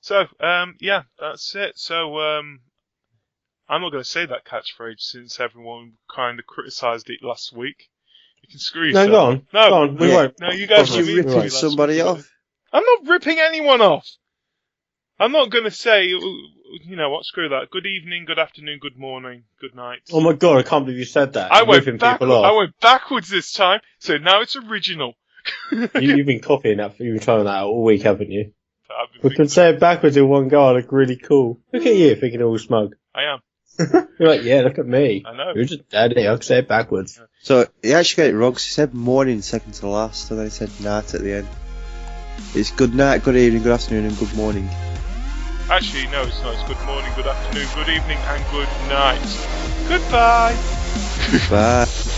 Speaker 1: So, yeah, that's it. So, I'm not going to say that catchphrase since everyone kind of criticised it last week. You can screw yourself.
Speaker 3: No, go on.
Speaker 1: No,
Speaker 3: go on. We won't.
Speaker 1: No, you guys
Speaker 2: You're
Speaker 1: were mean to me
Speaker 2: ripping
Speaker 1: last
Speaker 2: somebody
Speaker 1: week.
Speaker 2: off.
Speaker 1: I'm not ripping anyone off. I'm not going to say, you know what, screw that. Good evening, good afternoon, good morning, good night.
Speaker 3: Oh my god, I can't believe you said that.
Speaker 1: I went
Speaker 3: people off.
Speaker 1: I went backwards this time, so now it's original.
Speaker 3: You've been copying that. You've been trying that out all week, haven't you?
Speaker 1: I've been
Speaker 3: We can say it backwards in one go. I look really cool. Look at you, thinking all smug.
Speaker 1: I am.
Speaker 3: You're like, yeah, look at me.
Speaker 1: I know.
Speaker 3: You're just daddy. I can say it backwards.
Speaker 2: So, he actually got it wrong. He said morning second to last, and then he said night at the end. It's good night, good evening, good afternoon, and good morning.
Speaker 1: Actually, no, it's not. It's good morning, good afternoon, good evening, and good night. Goodbye.
Speaker 2: Bye.